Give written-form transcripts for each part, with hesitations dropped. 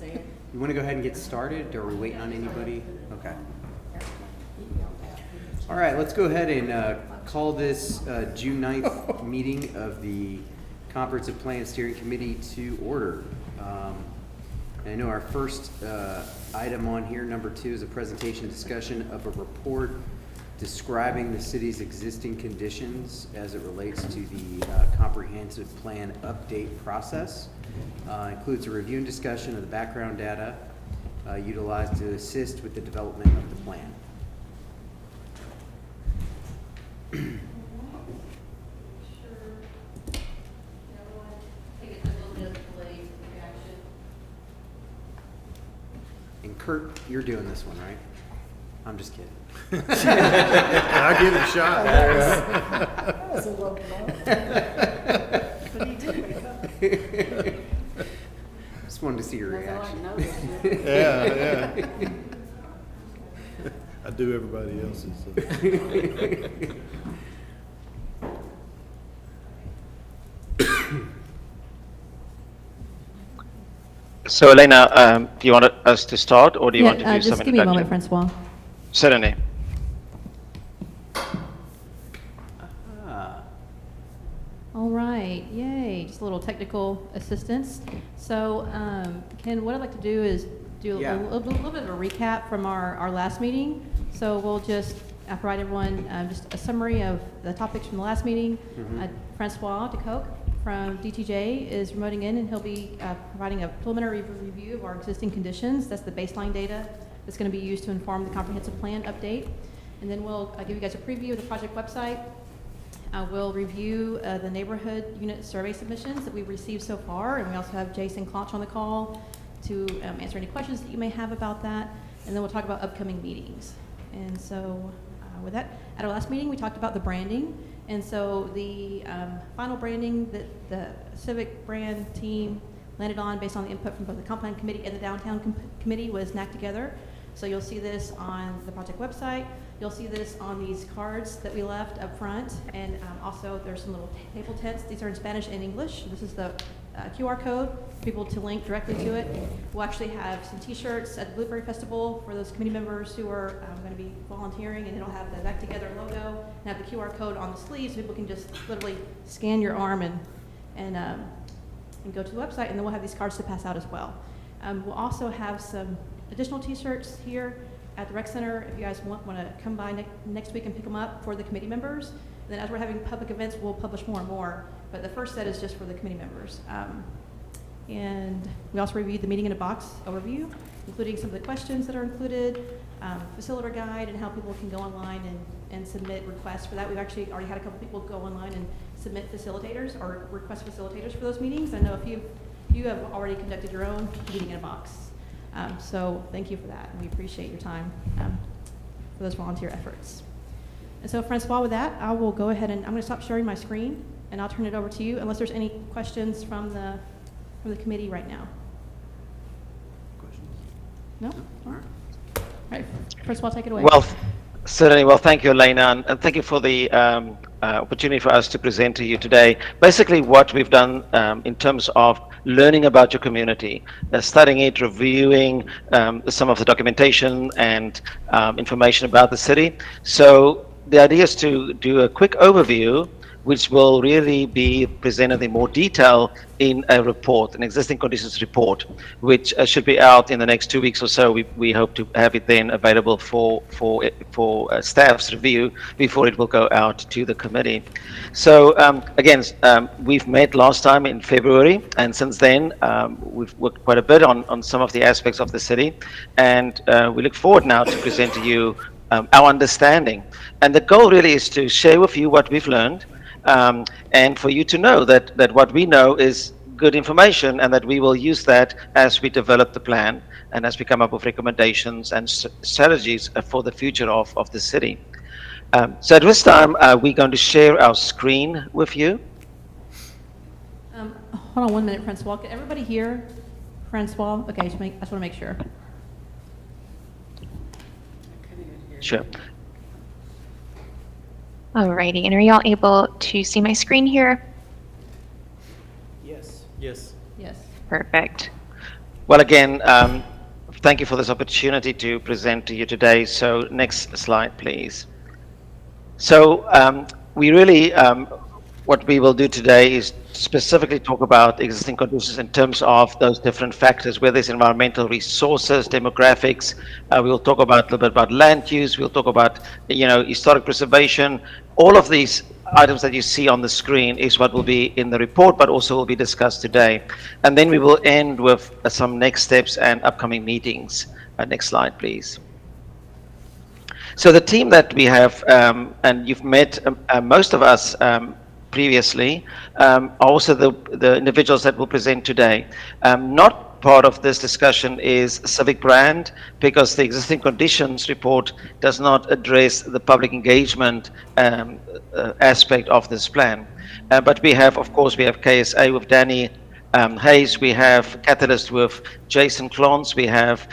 You want to go ahead and get started, or are we waiting on anybody? Okay. All right, let's go ahead and call this June 9th meeting of the Comprehensive Plan Steering Committee to order. And I know our first item on here, number 2, is a presentation discussion of a report describing the city's existing conditions as it relates to the comprehensive plan update process. Includes a review and discussion of the background data utilized to assist with the development of the plan. And Kurt, you're doing this one, right? I'm just kidding. I'll give it a shot. That was a low blow. But he did wake up. Just wanted to see your reaction. Yeah. I do everybody else's. So, Elena, do you want us to start, or do you want to do just some give me a introduction? moment, Francois. Certainly. All right, yay, just a little technical assistance. So, Ken, what I'd like to do is do Yeah. a little bit of a recap from our last meeting. So we'll just provide everyone just a summary of the topics from the last meeting. Francois DeCoque from DTJ is remoting in, and he'll be providing a preliminary review of our existing conditions. That's the baseline data that's going to be used to inform the comprehensive plan update. And then we'll give you guys a preview of the project website. We'll review the neighborhood unit survey submissions that we've received so far, and we also have Jason Klotch on the call to answer any questions that you may have about that. And then we'll talk about upcoming meetings. And so with that, at our last meeting, we talked about the branding. And so the final branding that the Civic brand team landed on based on the input from both the Comp Plan Committee and the Downtown Committee was knocked together. So you'll see this on the project website. You'll see this on these cards that we left up front. And also there's some little table tents. These are in Spanish and English. This is the QR code for people to link directly to it. We'll actually have some t-shirts at the Blueberry Festival for those committee members who are going to be volunteering, and it'll have the Back Together logo and have the QR code on the sleeve, so people can just literally scan your arm and go to the website, and then we'll have these cards to pass out as well. We'll also have some additional t-shirts here at the Rec Center if you guys want to come by next week and pick them up for the committee members. And then as we're having public events, we'll publish more and more, but the first set is just for the committee members. And we also reviewed the meeting in a box overview, including some of the questions that are included, facilitator guide, and how people can go online and submit requests for that. We've actually already had a couple people go online and submit facilitators or request facilitators for those meetings. I know a few of you have already conducted your own meeting in a box. So thank you for that, and we appreciate your time for those volunteer efforts. And so, Francois, with that, I will go ahead and I'm going to stop sharing my screen, and I'll turn it over to you, unless there's any questions from the committee right now. Questions? No? All right. All right, Francois, take it away. Well, certainly. Well, thank you, Elena, and thank you for the opportunity for us to present to you today. Basically, what we've done in terms of learning about your community, studying it, reviewing some of the documentation and information about the city. So the idea is to do a quick overview, which will really be presented in more detail in a report, an existing conditions report, which should be out in the next 2 weeks or so. We hope to have it then available for staff's review before it will go out to the committee. So again, we've met last time in February, and since then we've worked quite a bit on some of the aspects of the city, and we look forward now to present to you our understanding. And the goal really is to share with you what we've learned, and for you to know that what we know is good information, and that we will use that as we develop the plan and as we come up with recommendations and strategies for the future of the city. So at this time, we're going to share our screen with you. Hold on 1 minute, Francois. Can everybody hear Francois? Okay, I just want to make sure. Sure. Alrighty, and are y'all able to see my screen here? Yes. Yes. Yes. Perfect. Well, again, thank you for this opportunity to present to you today. So next slide, please. So we really, what we will do today is specifically talk about existing conditions in terms of those different factors, whether it's environmental resources, demographics. We will talk about a little bit about land use. We'll talk about, historic preservation. All of these items that you see on the screen is what will be in the report, but also will be discussed today. And then we will end with some next steps and upcoming meetings. Next slide, please. So the team that we have, and you've met most of us previously, are also the individuals that will present today. Not part of this discussion is Civic Brand, because the existing conditions report does not address the public engagement aspect of this plan. But we have, of course, we have KSA with Danny Hayes, we have Catalyst with Jason Clons, we have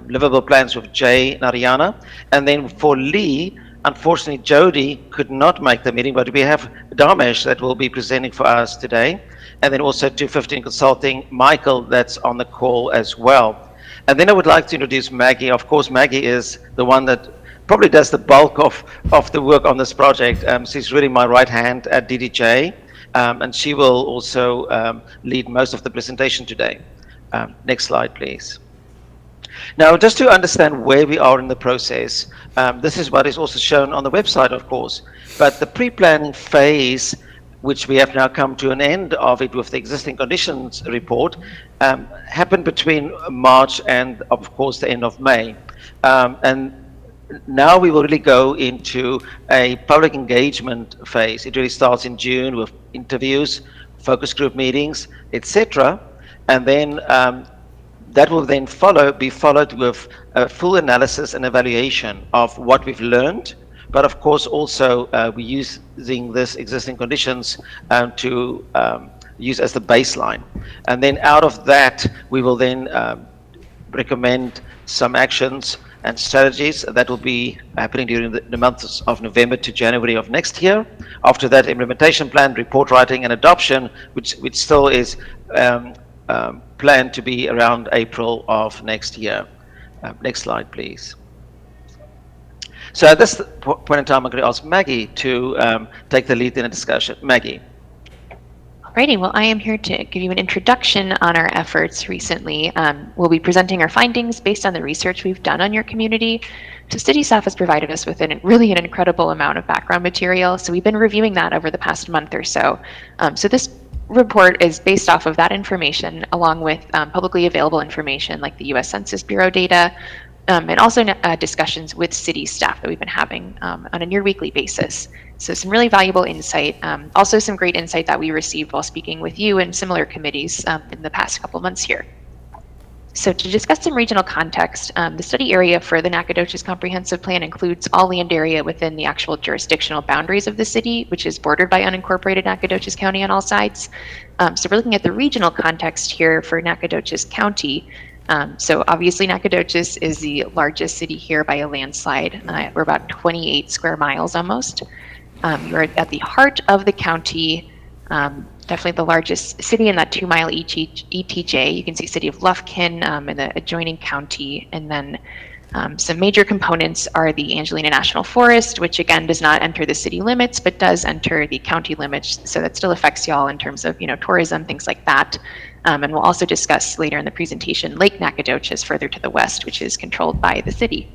Livable Plans with Jay Nariana, and then for Lee, unfortunately Jody could not make the meeting, but we have Damesh that will be presenting for us today, and then also 215 Consulting, Michael, that's on the call as well. And then I would like to introduce Maggie. Of course, Maggie is the one that probably does the bulk of the work on this project. She's really my right hand at DTJ. And she will also lead most of the presentation today. Next slide, please. Now, just to understand where we are in the process, this is what is also shown on the website, of course, but the pre-planning phase, which we have now come to an end of it with the existing conditions report, happened between March and, of course, the end of May. And now we will really go into a public engagement phase. It really starts in June with interviews, focus group meetings, etc. And then that will then be followed with a full analysis and evaluation of what we've learned. But of course, also we're using this existing conditions to use as the baseline. And then out of that, we will then recommend some actions and strategies that will be happening during the months of November to January of next year. After that, implementation plan, report writing, and adoption, which still is planned to be around April of next year. Next slide, please. So at this point in time, I'm going to ask Maggie to take the lead in a discussion. Maggie. Alrighty, well, I am here to give you an introduction on our efforts recently. We'll be presenting our findings based on the research we've done on your community. So city staff has provided us with really an incredible amount of background material. So we've been reviewing that over the past month or so. So this report is based off of that information, along with publicly available information like the US Census Bureau data, and also discussions with city staff that we've been having on a near weekly basis. So some really valuable insight, also some great insight that we received while speaking with you and similar committees in the past couple months here. So to discuss some regional context, the study area for the Nacogdoches Comprehensive Plan includes all land area within the actual jurisdictional boundaries of the city, which is bordered by unincorporated Nacogdoches County on all sides. So we're looking at the regional context here for Nacogdoches County. So obviously Nacogdoches is the largest city here by a landslide. We're about 28 square miles almost. You're at the heart of the county, definitely the largest city in that 2-mile ETJ. You can see city of Lufkin in the adjoining county. And then some major components are the Angelina National Forest, which again does not enter the city limits, but does enter the county limits. So that still affects y'all in terms of, tourism, things like that. And we'll also discuss later in the presentation Lake Nacogdoches further to the west, which is controlled by the city.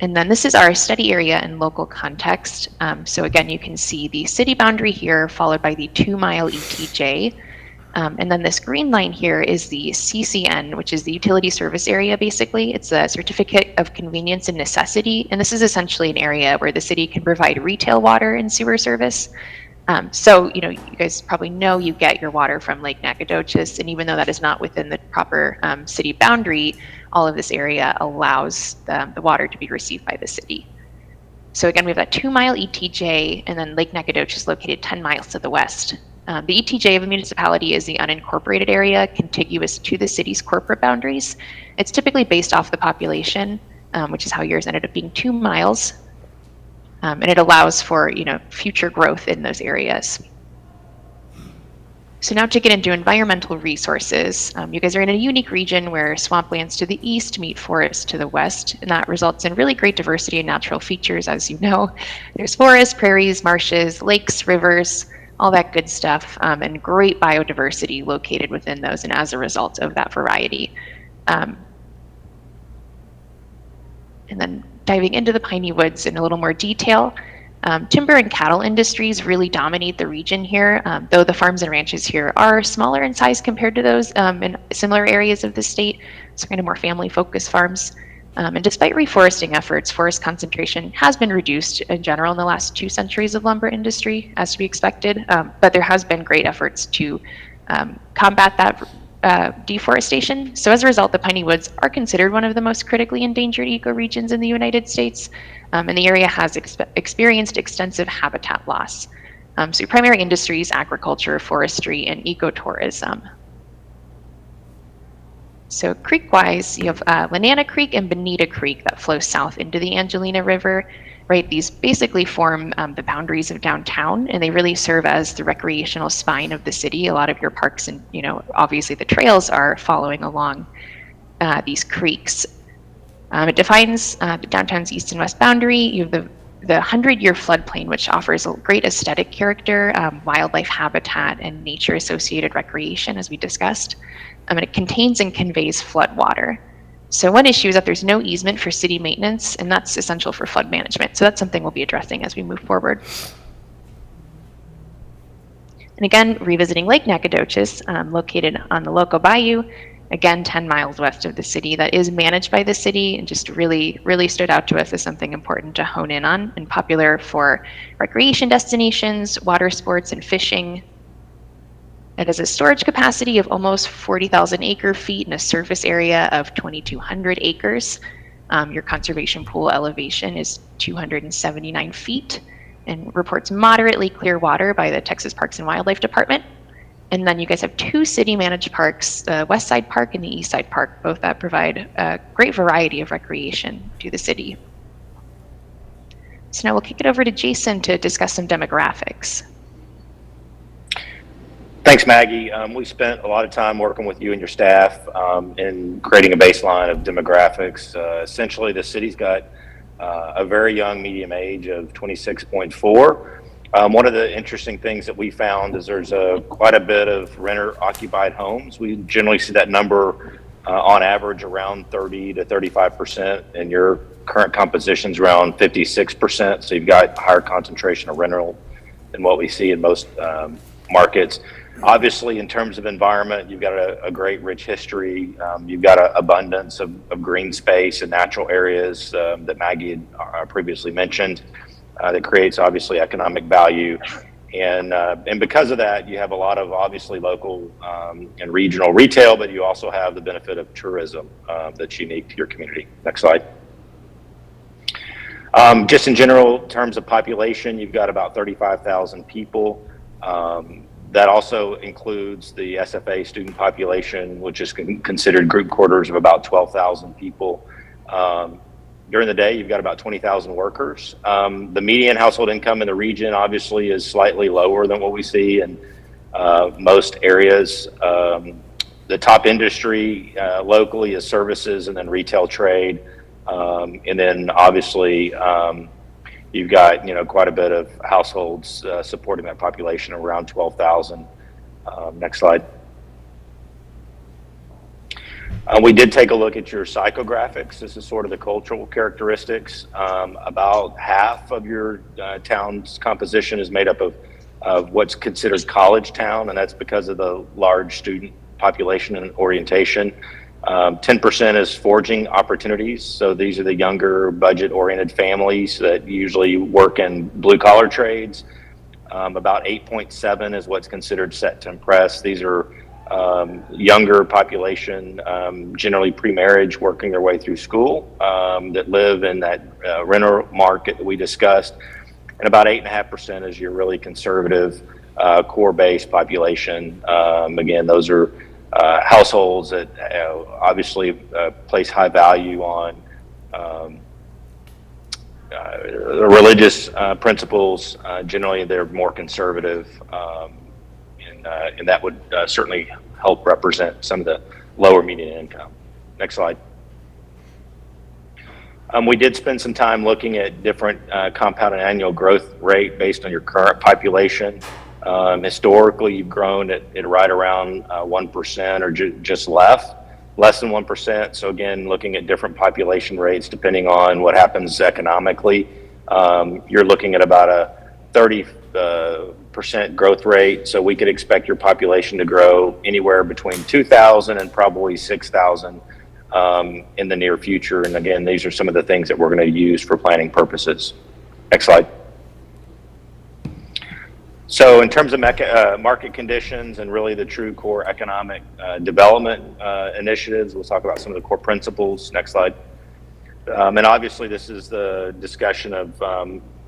And then this is our study area and local context. So again, you can see the city boundary here, followed by the 2-mile ETJ. And then this green line here is the CCN, which is the utility service area, basically. It's a certificate of convenience and necessity. And this is essentially an area where the city can provide retail water and sewer service. So, you guys probably know you get your water from Lake Nacogdoches, and even though that is not within the proper city boundary, all of this area allows the water to be received by the city. So again, we have that 2-mile ETJ, and then Lake Nacogdoches located 10 miles to the west. The ETJ of a municipality is the unincorporated area contiguous to the city's corporate boundaries. It's typically based off the population, which is how yours ended up being 2 miles. And it allows for future growth in those areas. So now to get into environmental resources, you guys are in a unique region where swamplands to the east meet forests to the west, and that results in really great diversity and natural features, as you know. There's forests, prairies, marshes, lakes, rivers, all that good stuff, and great biodiversity located within those, and as a result of that variety. And then diving into the piney woods in a little more detail, timber and cattle industries really dominate the region here, though the farms and ranches here are smaller in size compared to those in similar areas of the state, so kind of more family-focused farms. And despite reforesting efforts, forest concentration has been reduced in general in the last 2 centuries of lumber industry, as to be expected, but there has been great efforts to combat that deforestation. So as a result, the piney woods are considered one of the most critically endangered ecoregions in the United States, and the area has experienced extensive habitat loss. So primary industries, agriculture, forestry, and ecotourism. So creek-wise, you have Lanana Creek and Bonita Creek that flow south into the Angelina River, right? These basically form the boundaries of downtown, and they really serve as the recreational spine of the city. A lot of your parks and, obviously the trails are following along these creeks. It defines the downtown's east and west boundary. You have the 100-year floodplain, which offers a great aesthetic character, wildlife habitat, and nature-associated recreation, as we discussed. And it contains and conveys flood water. So one issue is that there's no easement for city maintenance, and that's essential for flood management. So that's something we'll be addressing as we move forward. And again, revisiting Lake Nacogdoches, located on the Loco Bayou, again, 10 miles west of the city, that is managed by the city, and just really, really stood out to us as something important to hone in on, and popular for recreation destinations, water sports, and fishing. It has a storage capacity of almost 40,000 acre feet and a surface area of 2,200 acres. Your conservation pool elevation is 279 feet and reports moderately clear water by the Texas Parks and Wildlife Department. And then you guys have 2 city managed parks, the West Side Park and the East Side Park, both that provide a great variety of recreation to the city. So now we'll kick it over to Jason to discuss some demographics. Thanks, Maggie. We spent a lot of time working with you and your staff in creating a baseline of demographics. Essentially, the city's got a very young median age of 26.4. One of the interesting things that we found is there's quite a bit of renter-occupied homes. We generally see that number on average around 30 to 35%, and your current composition's around 56%. So you've got higher concentration of rental than what we see in most markets. Obviously, in terms of environment, you've got a great, rich history. You've got an abundance of green space and natural areas that Maggie had previously mentioned that creates, obviously, economic value. And because of that, you have a lot of, obviously, local and regional retail, but you also have the benefit of tourism that's unique to your community. Next slide. Just in general terms of population, you've got about 35,000 people. That also includes the SFA student population, which is considered group quarters of about 12,000 people. During the day, you've got about 20,000 workers. The median household income in the region obviously is slightly lower than what we see in most areas. The top industry locally is services and then retail trade. And then obviously, you've got, quite a bit of households supporting that population, around 12,000. Next slide. We did take a look at your psychographics. This is sort of the cultural characteristics. About half of your town's composition is made up of what's considered college town, and that's because of the large student population and orientation. 10% is forging opportunities. So these are the younger budget-oriented families that usually work in blue-collar trades. About 8.7 is what's considered set to impress. These are younger population, generally pre-marriage, working their way through school, that live in that renter market that we discussed. And about 8.5% is your really conservative core-based population. Again, those are households that obviously place high value on religious principles. Generally, they're more conservative and that would certainly help represent some of the lower median income. Next slide. We did spend some time looking at different compounded annual growth rate based on your current population. Historically, you've grown at right around 1% or just less than 1%. So again, looking at different population rates depending on what happens economically, you're looking at about a 30% growth rate. So we could expect your population to grow anywhere between 2,000 and probably 6,000 in the near future. And again, these are some of the things that we're going to use for planning purposes. Next slide. So in terms of market conditions and really the true core economic development initiatives, we'll talk about some of the core principles. Next slide. And obviously this is the discussion of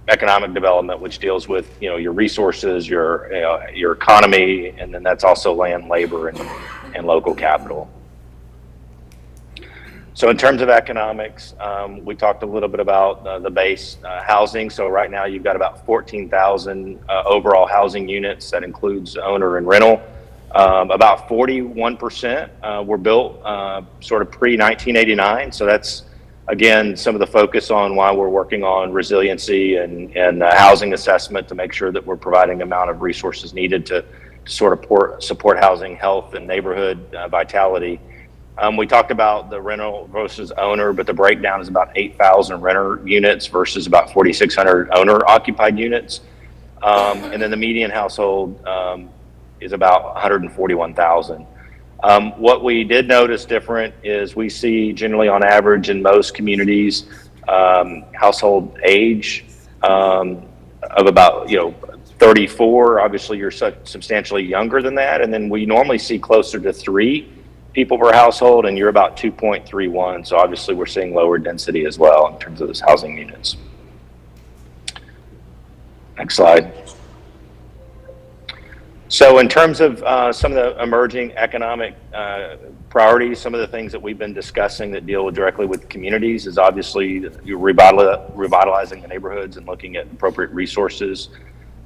economic development, which deals with, your resources, your economy, and then that's also land, labor, and local capital. So in terms of economics, we talked a little bit about the base housing. So right now you've got about 14,000 overall housing units. That includes owner and rental. About 41% were built sort of pre-1989. So that's, again, some of the focus on why we're working on resiliency and housing assessment to make sure that we're providing the amount of resources needed to sort of support housing health and neighborhood vitality. We talked about the rental versus owner, but the breakdown is about 8,000 renter units versus about 4,600 owner occupied units. And then the median household is about 141,000. What we did notice different is we see generally on average in most communities, household age of about, 34. Obviously you're substantially younger than that. And then we normally see closer to 3 people per household, and you're about 2.31. So obviously we're seeing lower density as well in terms of those housing units. Next slide. So in terms of some of the emerging economic priorities, some of the things that we've been discussing that deal directly with communities is obviously revitalizing the neighborhoods and looking at appropriate resources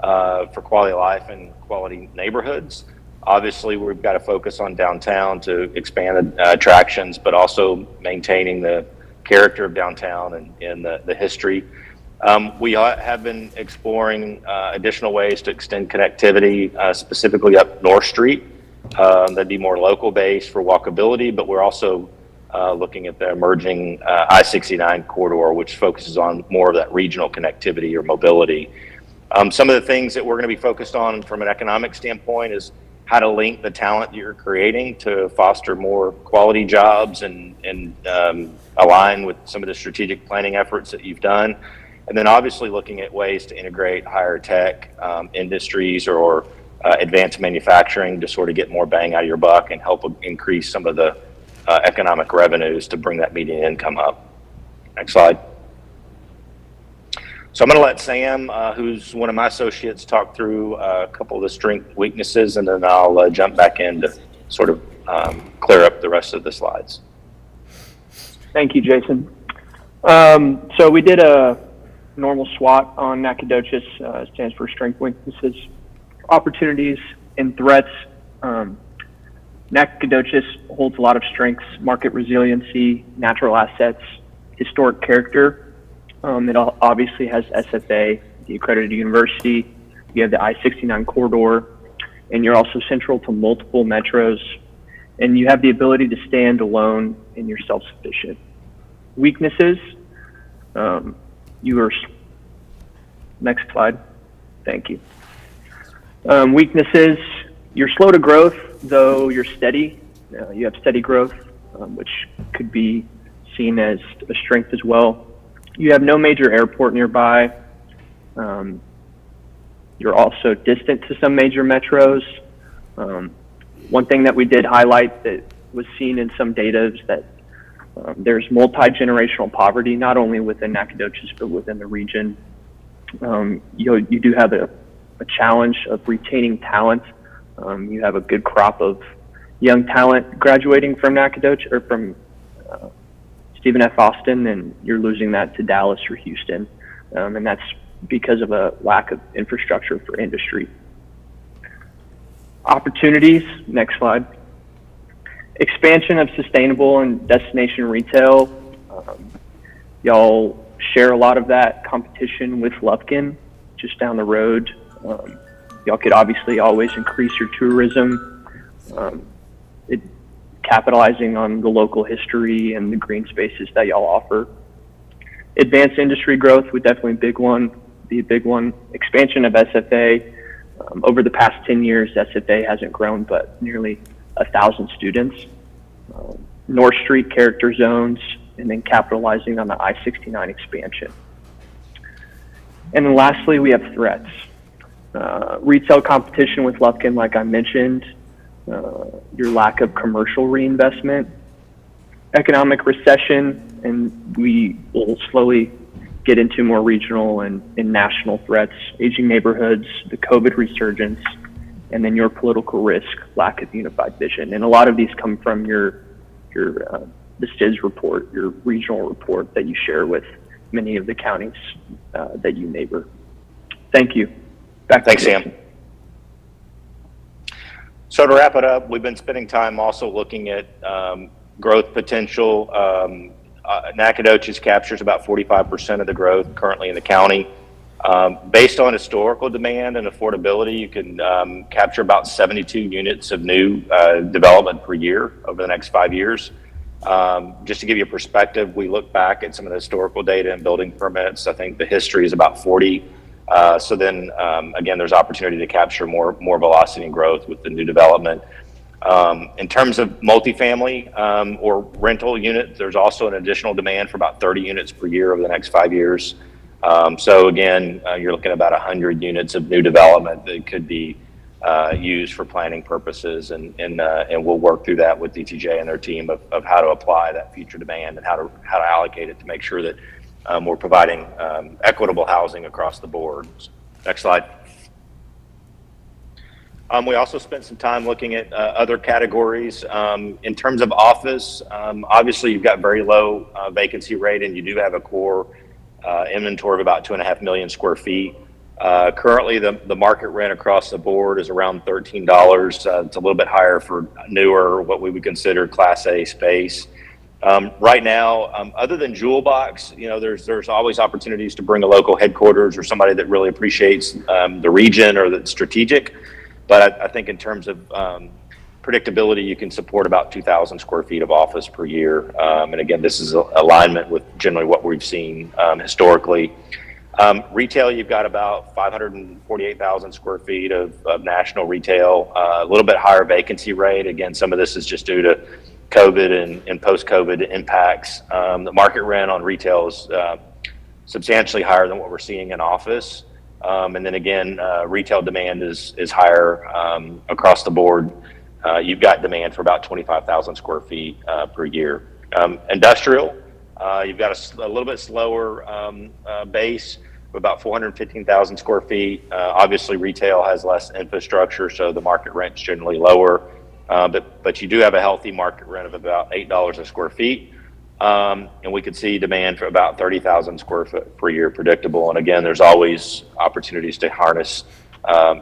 for quality of life and quality neighborhoods. Obviously, we've got to focus on downtown to expand attractions, but also maintaining the character of downtown and the history. We have been exploring additional ways to extend connectivity, specifically up North Street. That'd be more local based for walkability, but we're also looking at the emerging I-69 corridor, which focuses on more of that regional connectivity or mobility. Some of the things that we're going to be focused on from an economic standpoint is how to link the talent you're creating to foster more quality jobs and align with some of the strategic planning efforts that you've done. And then obviously looking at ways to integrate higher tech industries or advanced manufacturing to sort of get more bang out of your buck and help increase some of the economic revenues to bring that median income up. Next slide. So I'm going to let Sam, who's one of my associates, talk through a couple of the strengths, weaknesses, and then I'll jump back in to sort of clear up the rest of the slides. Thank you, Jason. So we did a normal SWOT on Nacogdoches, stands for strength, weaknesses, opportunities, and threats. Nacogdoches holds a lot of strengths: market resiliency, natural assets, historic character. It obviously has SFA, the accredited university. You have the I-69 corridor, and you're also central to multiple metros, and you have the ability to stand alone and you're self-sufficient. Weaknesses, next slide, thank you. Weaknesses, you're slow to growth, though you're steady. You have steady growth, which could be seen as a strength as well. You have no major airport nearby. You're also distant to some major metros. One thing that we did highlight that was seen in some data is that there's multi-generational poverty, not only within Nacogdoches, but within the region. You do have a challenge of retaining talent. You have a good crop of young talent graduating from Nacogdoches or from Stephen F. Austin, and you're losing that to Dallas or Houston. And that's because of a lack of infrastructure for industry. Opportunities, next slide. Expansion of sustainable and destination retail. Y'all share a lot of that competition with Lufkin just down the road. Y'all could obviously always increase your tourism, capitalizing on the local history and the green spaces that y'all offer. Advanced industry growth would definitely be a big one. Expansion of SFA. Over the past 10 years, SFA hasn't grown but nearly 1,000 students. North Street character zones, and then capitalizing on the I-69 expansion. And then lastly, we have threats. Retail competition with Lufkin, like I mentioned, your lack of commercial reinvestment, economic recession, and we will slowly get into more regional and national threats, aging neighborhoods, the COVID resurgence, and then your political risk, lack of unified vision. And a lot of these come from the STIS report, your regional report that you share with many of the counties that you neighbor. Thank you. Thanks, Sam. So to wrap it up, we've been spending time also looking at growth potential. Nacogdoches captures about 45% of the growth currently in the county. Based on historical demand and affordability, you can capture about 72 units of new development per year over the next 5 years. Just to give you a perspective, we look back at some of the historical data and building permits. I think the history is about 40. So then, again, there's opportunity to capture more velocity and growth with the new development. In terms of multifamily or rental units, there's also an additional demand for about 30 units per year over the next 5 years. So again, you're looking at about 100 units of new development that could be used for planning purposes, and we'll work through that with DTJ and their team of how to apply that future demand and how to allocate it to make sure that we're providing equitable housing across the board. Next slide. We also spent some time looking at other categories. In terms of office, obviously you've got very low vacancy rate, and you do have a core inventory of about 2.5 million square feet. Currently, the market rent across the board is around $13. It's a little bit higher for newer, what we would consider Class A space. Right now, other than Jewel Box, there's always opportunities to bring a local headquarters or somebody that really appreciates the region or the strategic. But I think in terms of predictability, you can support about 2,000 square feet of office per year. And again, this is alignment with generally what we've seen historically. Retail, you've got about 548,000 square feet of national retail, a little bit higher vacancy rate. Again, some of this is just due to COVID and post-COVID impacts. The market rent on retail is substantially higher than what we're seeing in office. And then again, retail demand is higher across the board. You've got demand for about 25,000 square feet per year. Industrial, you've got a little bit slower base of about 415,000 square feet. Obviously, retail has less infrastructure, so the market rent's generally lower. But you do have a healthy market rent of about $8 a square feet. And we could see demand for about 30,000 square foot per year predictable. And again, there's always opportunities to harness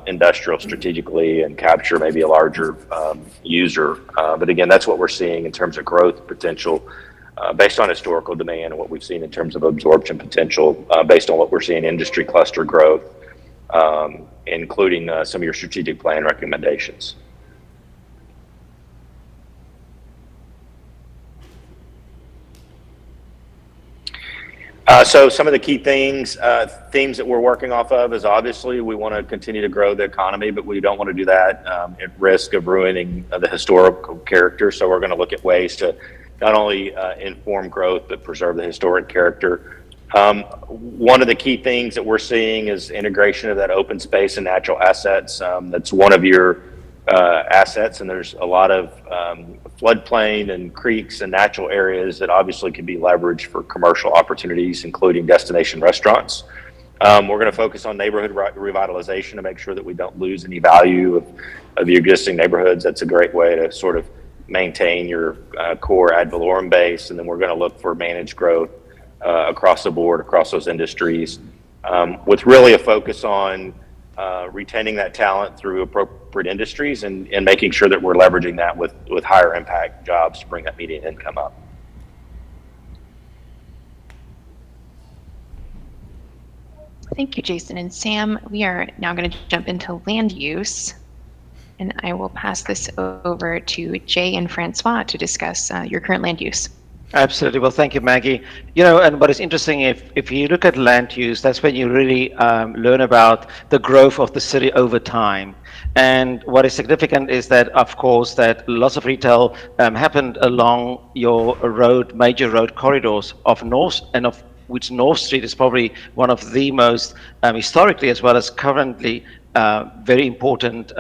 industrial strategically and capture maybe a larger user. But again, that's what we're seeing in terms of growth potential based on historical demand and what we've seen in terms of absorption potential based on what we're seeing industry cluster growth, including some of your strategic plan recommendations. So some of the key themes that we're working off of is obviously we want to continue to grow the economy, but we don't want to do that at risk of ruining the historical character. So we're going to look at ways to not only inform growth, but preserve the historic character. One of the key things that we're seeing is integration of that open space and natural assets. That's one of your assets, and there's a lot of floodplain and creeks and natural areas that obviously can be leveraged for commercial opportunities, including destination restaurants. We're going to focus on neighborhood revitalization to make sure that we don't lose any value of the existing neighborhoods. That's a great way to sort of maintain your core ad valorem base, and then we're going to look for managed growth across the board, across those industries, with really a focus on retaining that talent through appropriate industries and making sure that we're leveraging that with higher impact jobs to bring that median income up. Thank you, Jason and Sam. We are now going to jump into land use, and I will pass this over to Jay and Francois to discuss your current land use. Absolutely. Well, thank you, Maggie. You know, and what is interesting, if you look at land use, that's when you really learn about the growth of the city over time. And what is significant is that, of course, that lots of retail happened along your major road corridors of North, and of which North Street is probably one of the most historically as well as currently very important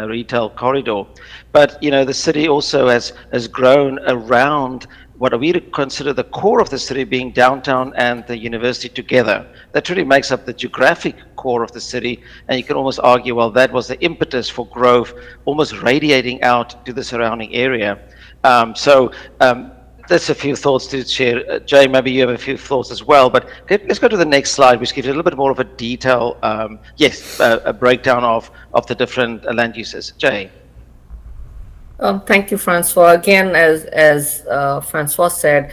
retail corridor. But you know, the city also has grown around what we consider the core of the city, being downtown and the university together. That really makes up the geographic core of the city, and you can almost argue, well, that was the impetus for growth, almost radiating out to the surrounding area. That's a few thoughts to share. Jay, maybe you have a few thoughts as well, but let's go to the next slide, which gives you a little bit more of a detail, a breakdown of the different land uses. Jay. Thank you, Francois. Again, as Francois said,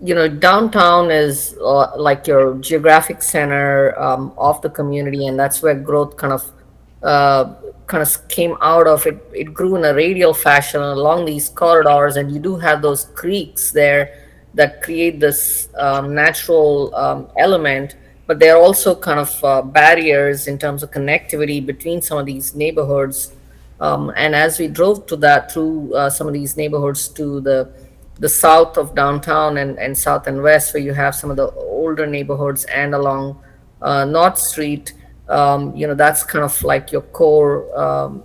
you know, downtown is like your geographic center of the community, and that's where growth kind of came out of. It grew in a radial fashion along these corridors, and you do have those creeks there that create this natural element, but they're also kind of barriers in terms of connectivity between some of these neighborhoods. And as we drove through some of these neighborhoods to the south of downtown and south and west, where you have some of the older neighborhoods, and along North Street, you know, that's kind of like your core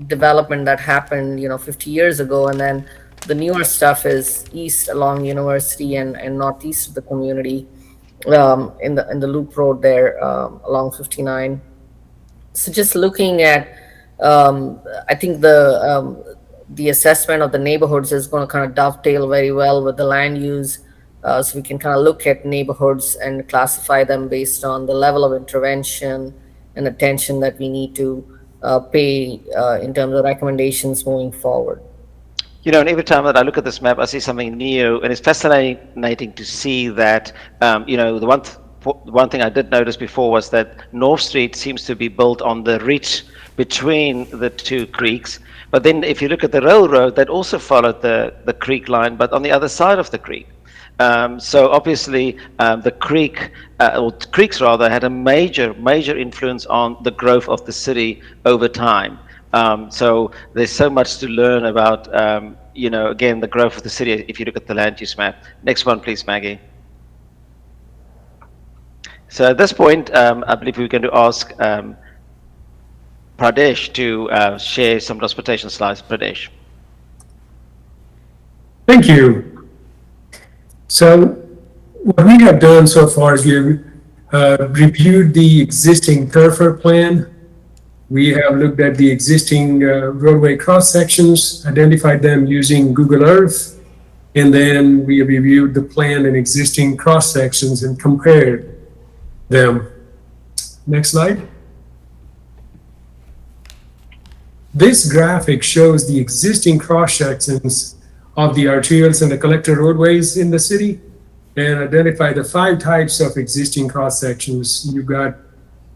development that happened, you know, 50 years ago. And then the newer stuff is east along University and northeast of the community, in the loop road there, along 59. So just looking at, I think the assessment of the neighborhoods is going to kind of dovetail very well with the land use. So we can kind of look at neighborhoods and classify them based on the level of intervention and attention that we need to pay in terms of recommendations moving forward. You know, and every time that I look at this map, I see something new, and it's fascinating to see that, you know, the one thing I did notice before was that North Street seems to be built on the ridge between the two creeks. But then if you look at the railroad, that also followed the creek line, but on the other side of the creek. So obviously the creeks rather, had a major influence on the growth of the city over time. So there's so much to learn about, you know, again, the growth of the city if you look at the land use map. Next one, please, Maggie. So at this point, I believe we're going to ask Pradesh to share some transportation slides. Pradesh. Thank you. So what we have done so far is we've reviewed the existing thoroughfare plan. We have looked at the existing roadway cross sections, identified them using Google Earth, and then we have reviewed the plan and existing cross sections and compared them. Next slide. This graphic shows the existing cross sections of the arterials and the collector roadways in the city, and identify the 5 types of existing cross sections. You've got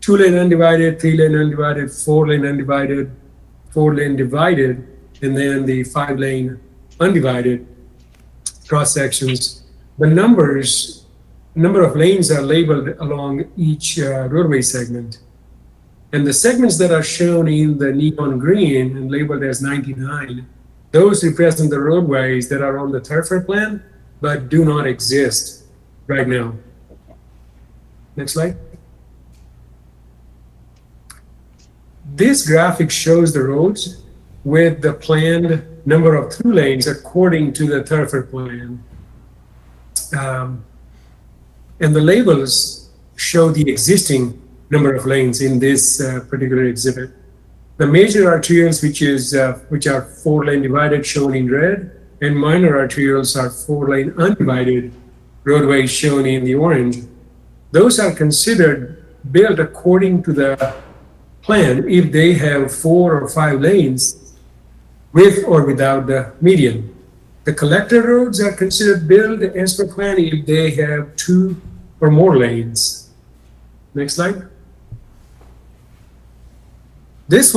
2-lane undivided, 3-lane undivided, 4-lane undivided, 4-lane divided, and then the 5-lane undivided cross sections. The number of lanes are labeled along each roadway segment. And the segments that are shown in the neon green and labeled as 99, those represent the roadways that are on the thoroughfare plan, but do not exist right now. Next slide. This graphic shows the roads with the planned number of through lanes according to the thoroughfare plan. And the labels show the existing number of lanes in this particular exhibit. The major arterials, which are 4-lane divided, shown in red, and minor arterials are 4-lane undivided roadways shown in the orange. Those are considered built according to the plan if they have 4 or 5 lanes with or without the median. The collector roads are considered built as per plan if they have 2 or more lanes. Next slide. This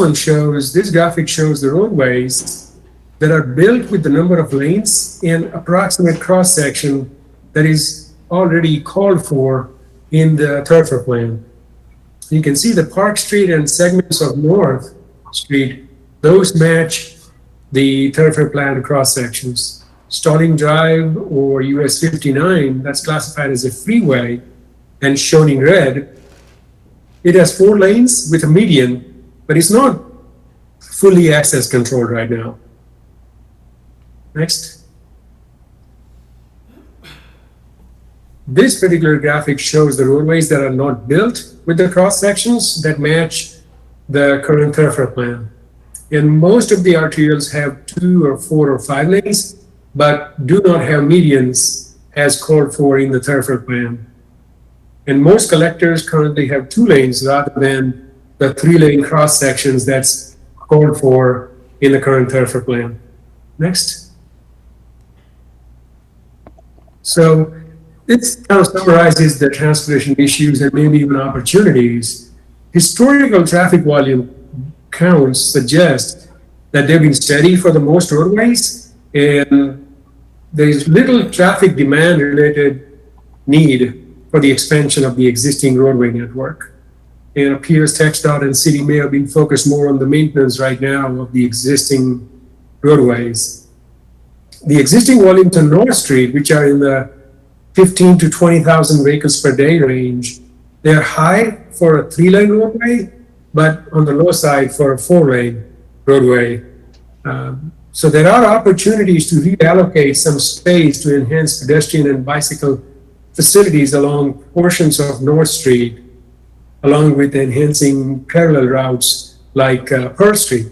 graphic shows the roadways that are built with the number of lanes and approximate cross-section that is already called for in the thoroughfare plan. You can see the Park Street and segments of North Street, those match the thoroughfare plan cross-sections. Stalling Drive or US 59, that's classified as a freeway and shown in red. It has 4 lanes with a median, but it's not fully access controlled right now. Next. This particular graphic shows the roadways that are not built with the cross sections that match the current thoroughfare plan. And most of the arterials have 2 or 4 or 5 lanes, but do not have medians as called for in the thoroughfare plan. And most collectors currently have 2 lanes rather than the 3-lane cross sections that's called for in the current thoroughfare plan. Next. So this kind of summarizes the transportation issues and maybe even opportunities. Historical traffic volume counts suggest that they've been steady for the most roadways, and there is little traffic demand related need for the expansion of the existing roadway network. It appears TxDOT and City may have been focused more on the maintenance right now of the existing roadways. The existing volumes on North Street, which are in the 15 to 20,000 vehicles per day range, they're high for a 3-lane roadway, but on the low side for a 4-lane roadway. So there are opportunities to reallocate some space to enhance pedestrian and bicycle facilities along portions of North Street, along with enhancing parallel routes like Pearl Street.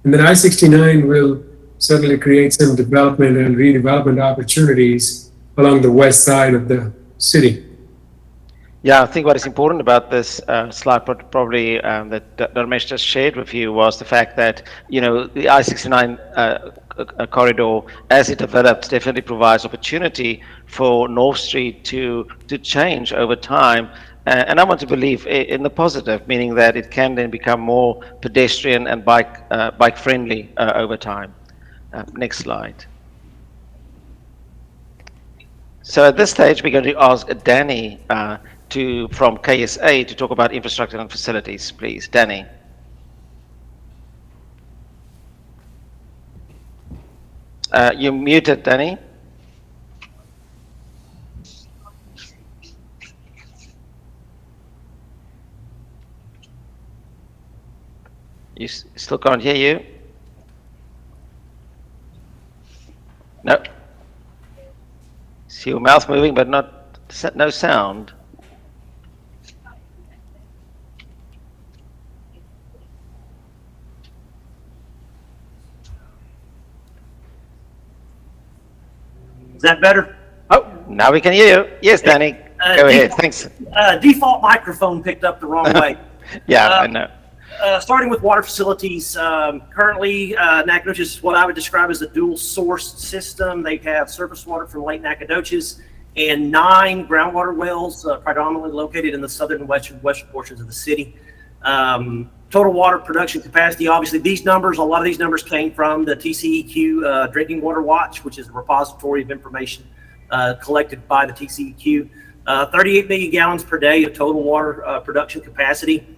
And then I-69 will certainly create some development and redevelopment opportunities along the west side of the city. Yeah, I think what is important about this slide, probably that Dharmesh just shared with you, was the fact that, you know, the I-69 corridor, as it develops, definitely provides opportunity for North Street to change over time. And I want to believe in the positive, meaning that it can then become more pedestrian and bike friendly over time. Next slide. So at this stage, we're going to ask Danny from KSA to talk about infrastructure and facilities, please. Danny. You're muted, Danny. You still can't hear you? No. See your mouth moving, but no sound. Is that better? Oh, now we can hear you. Yes, Danny. Go ahead. Thanks. Default microphone picked up the wrong way. Yeah, I know. Starting with water facilities, currently Nacogdoches is what I would describe as a dual source system. They have surface water from Lake Nacogdoches and 9 groundwater wells, predominantly located in the southern and western portions of the city. Total water production capacity, obviously these numbers, a lot of these numbers came from the TCEQ Drinking Water Watch, which is a repository of information collected by the TCEQ. 38 million gallons per day of total water production capacity.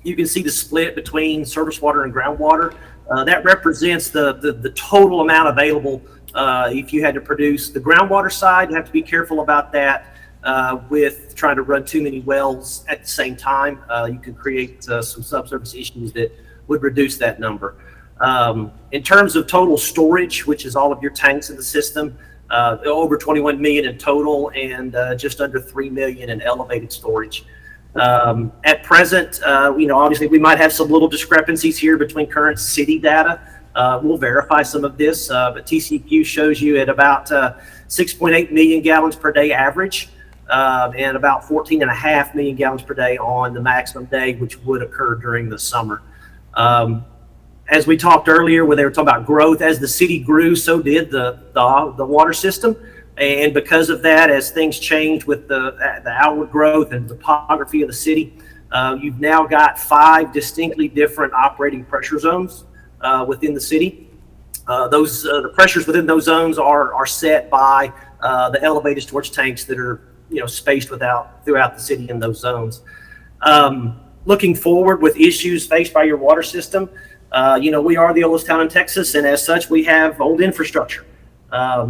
You can see the split between surface water and groundwater. That represents the total amount available if you had to produce. The groundwater side, you have to be careful about that with trying to run too many wells at the same time. You could create some subsurface issues that would reduce that number. In terms of total storage, which is all of your tanks in the system, over 21 million in total and just under 3 million in elevated storage. At present, obviously we might have some little discrepancies here between current city data. We'll verify some of this, but TCEQ shows you at about 6.8 million gallons per day average. and about 14.5 million gallons per day on the maximum day, which would occur during the summer. As we talked earlier, where they were talking about growth, as the city grew, so did the water system. And because of that, as things changed with the outward growth and topography of the city, you've now got 5 distinctly different operating pressure zones within the city. The pressures within those zones are set by the elevated storage tanks that are spaced throughout the city in those zones. Looking forward with issues faced by your water system, we are the oldest town in Texas, and as such, we have old infrastructure.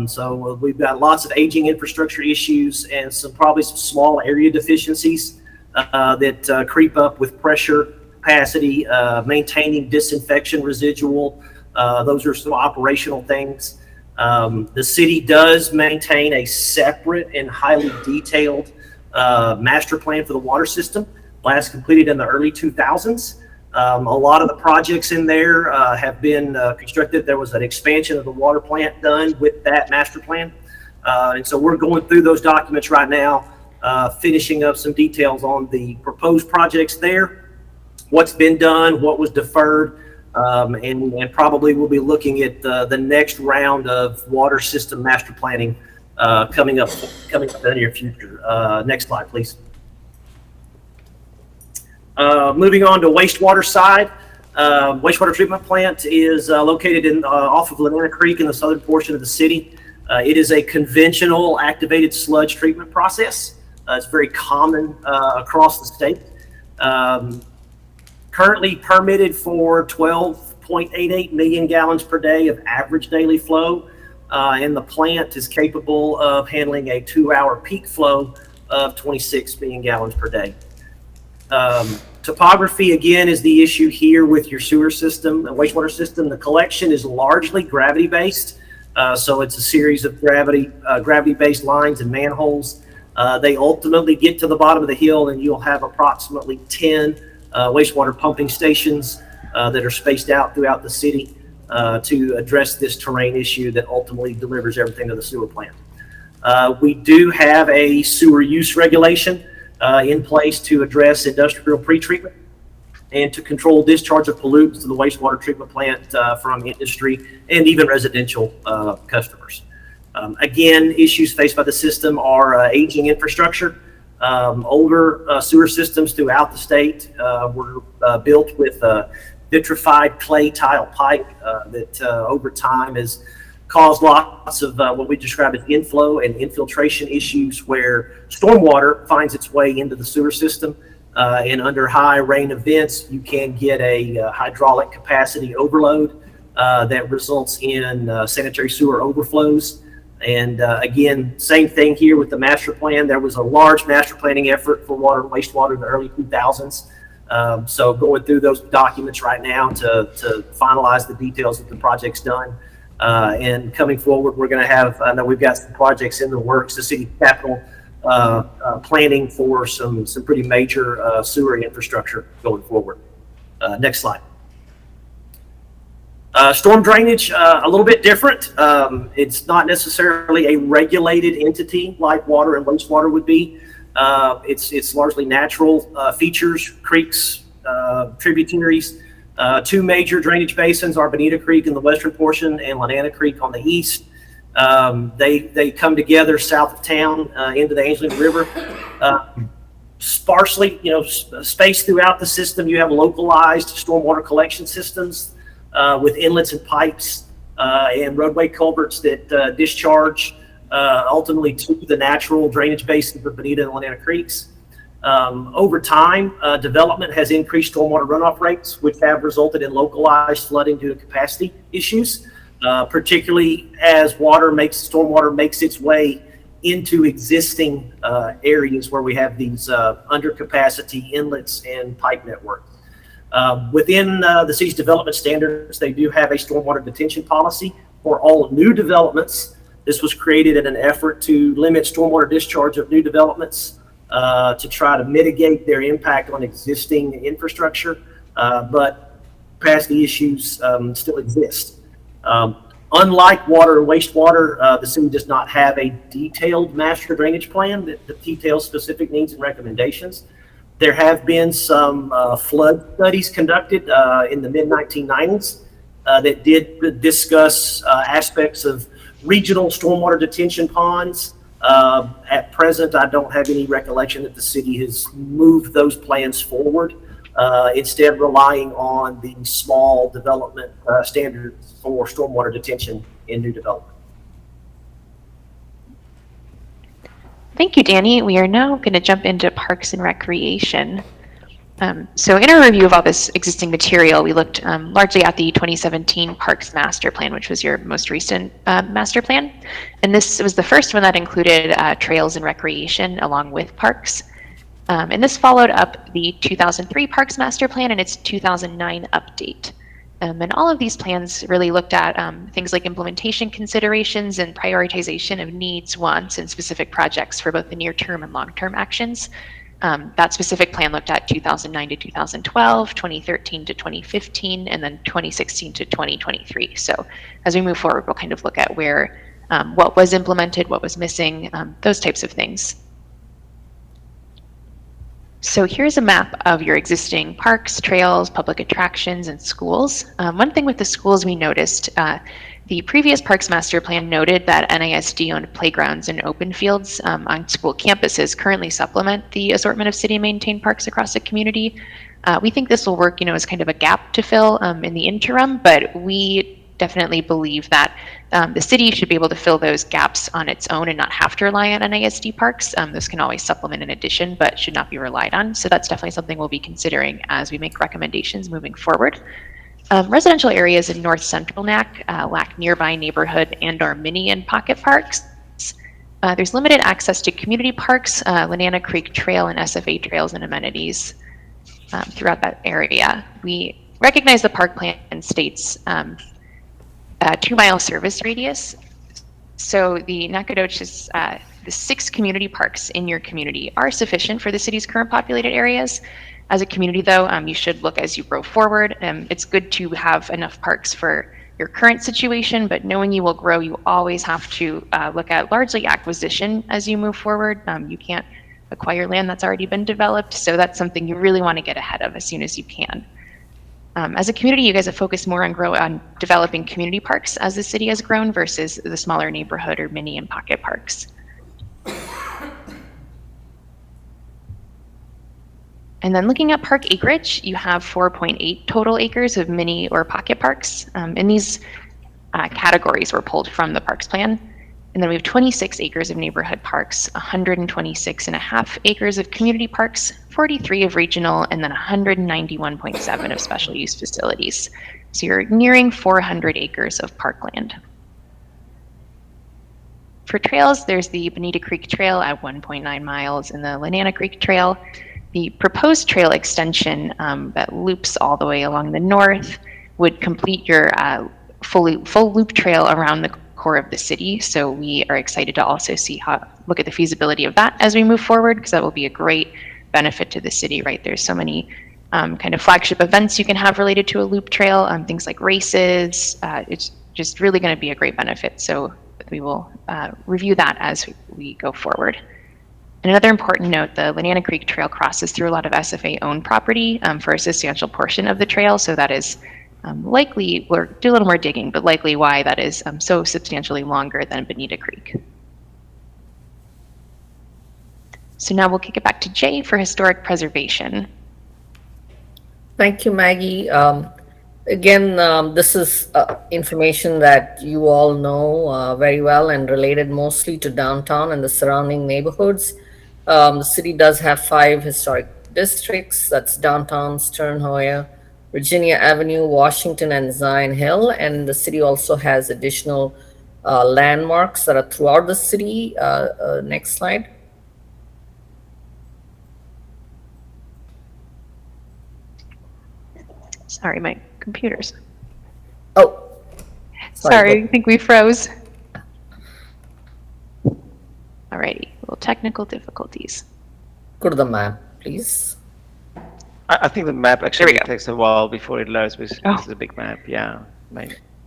So we've got lots of aging infrastructure issues and probably some small area deficiencies that creep up with pressure, capacity, maintaining disinfection residual. Those are some operational things. The city does maintain a separate and highly detailed master plan for the water system, last completed in the early 2000s. A lot of the projects in there have been constructed. There was an expansion of the water plant done with that master plan. And so we're going through those documents right now, finishing up some details on the proposed projects there, what's been done, what was deferred, and probably we'll be looking at the next round of water system master planning coming up in the near future. Next slide, please. Moving on to wastewater side, wastewater treatment plant is located off of Lenana Creek in the southern portion of the city. It is a conventional activated sludge treatment process. It's very common across the state. Currently permitted for 12.88 million gallons per day of average daily flow, and the plant is capable of handling a 2-hour peak flow of 26 million gallons per day. Topography, again, is the issue here with your sewer system and wastewater system. The collection is largely gravity-based, so it's a series of gravity-based lines and manholes. They ultimately get to the bottom of the hill, and you'll have approximately 10 wastewater pumping stations that are spaced out throughout the city to address this terrain issue that ultimately delivers everything to the sewer plant. We do have a sewer use regulation in place to address industrial pretreatment and to control discharge of pollutants to the wastewater treatment plant from industry and even residential customers. Again, issues faced by the system are aging infrastructure. Older sewer systems throughout the state were built with vitrified clay tile pipe that over time has caused lots of what we describe as inflow and infiltration issues, where stormwater finds its way into the sewer system, and under high rain events you can get a hydraulic capacity overload that results in sanitary sewer overflows. And again, same thing here with the master plan. There was a large master planning effort for water and wastewater in the early 2000s. So going through those documents right now to finalize the details of the project's done. And coming forward, we're going to have, I know we've got some projects in the works, the city capital planning for some pretty major sewer infrastructure going forward. Next slide. Storm drainage, a little bit different. It's not necessarily a regulated entity like water and wastewater would be. It's largely natural features, creeks, tributaries. 2 major drainage basins are Bonita Creek in the western portion and Lenana Creek on the east. They come together south of town into the Angelina River. Sparsely, spaced throughout the system, you have localized stormwater collection systems with inlets and pipes and roadway culverts that discharge ultimately to the natural drainage basins of Bonita and Lenana Creeks. Over time, development has increased stormwater runoff rates, which have resulted in localized flooding due to capacity issues, particularly as stormwater makes its way into existing areas where we have these undercapacity inlets and pipe networks. Within the city's development standards, they do have a stormwater detention policy for all new developments. This was created in an effort to limit stormwater discharge of new developments to try to mitigate their impact on existing infrastructure, but capacity issues still exist. Unlike water or wastewater, the city does not have a detailed master drainage plan that details specific needs and recommendations. There have been some flood studies conducted in the mid-1990s that did discuss aspects of regional stormwater detention ponds. At present, I don't have any recollection that the city has moved those plans forward, instead relying on the small development standards for stormwater detention in new development. Thank you, Danny. We are now going to jump into Parks and Recreation. So in our review of all this existing material, we looked largely at the 2017 Parks Master Plan, which was your most recent master plan. And this was the first one that included trails and recreation along with parks. And this followed up the 2003 Parks Master Plan and its 2009 update. And all of these plans really looked at things like implementation considerations and prioritization of needs, wants, and specific projects for both the near-term and long-term actions. That specific plan looked at 2009 to 2012, 2013 to 2015, and then 2016 to 2023. So as we move forward, we'll kind of look at where, what was implemented, what was missing, those types of things. So here's a map of your existing parks, trails, public attractions, and schools. One thing with the schools we noticed, the previous Parks Master Plan noted that NISD-owned playgrounds and open fields on school campuses currently supplement the assortment of city-maintained parks across the community. We think this will work, as kind of a gap to fill in the interim, but we definitely believe that the city should be able to fill those gaps on its own and not have to rely on NISD parks. Those can always supplement in addition, but should not be relied on. So that's definitely something we'll be considering as we make recommendations moving forward. Residential areas in North Central NAC lack nearby neighborhood and/or mini and pocket parks. There's limited access to community parks, Lenana Creek Trail and SFA trails and amenities throughout that area. We recognize the park plan states 2-mile service radius. So the Nacogdoches, the 6 community parks in your community are sufficient for the city's current populated areas. As a community, though, you should look as you grow forward. It's good to have enough parks for your current situation, but knowing you will grow, you always have to look at largely acquisition as you move forward. You can't acquire land that's already been developed, so that's something you really want to get ahead of as soon as you can. As a community, you guys have focused more on developing community parks as the city has grown versus the smaller neighborhood or mini and pocket parks. And then looking at park acreage, you have 4.8 total acres of mini or pocket parks. And these categories were pulled from the parks plan. And then we have 26 acres of neighborhood parks, 126.5 acres of community parks, 43 of regional, and then 191.7 of special use facilities. So you're nearing 400 acres of parkland. For trails, there's the Bonita Creek Trail at 1.9 miles and the Lenana Creek Trail. The proposed trail extension that loops all the way along the north would complete your full loop trail around the core of the city. So we are excited to also look at the feasibility of that as we move forward, because that will be a great benefit to the city, right? There's so many kind of flagship events you can have related to a loop trail, things like races. It's just really going to be a great benefit. So we will review that as we go forward. And another important note, the Lenana Creek Trail crosses through a lot of SFA-owned property for a substantial portion of the trail. So that is likely, we'll do a little more digging, but likely why that is so substantially longer than Bonita Creek. So now we'll kick it back to Jay for historic preservation. Thank you, Maggie. Again, this is information that you all know very well and related mostly to downtown and the surrounding neighborhoods. The city does have 5 historic districts. That's downtown, Stern Hoya, Virginia Avenue, Washington, and Zion Hill. And the city also has additional landmarks that are throughout the city. Next slide. Sorry, my computers. Oh, sorry, I think we froze. Alrighty, little technical difficulties. Go to the map, please. I think the map actually takes a while before it loads, because this is a big map. Yeah.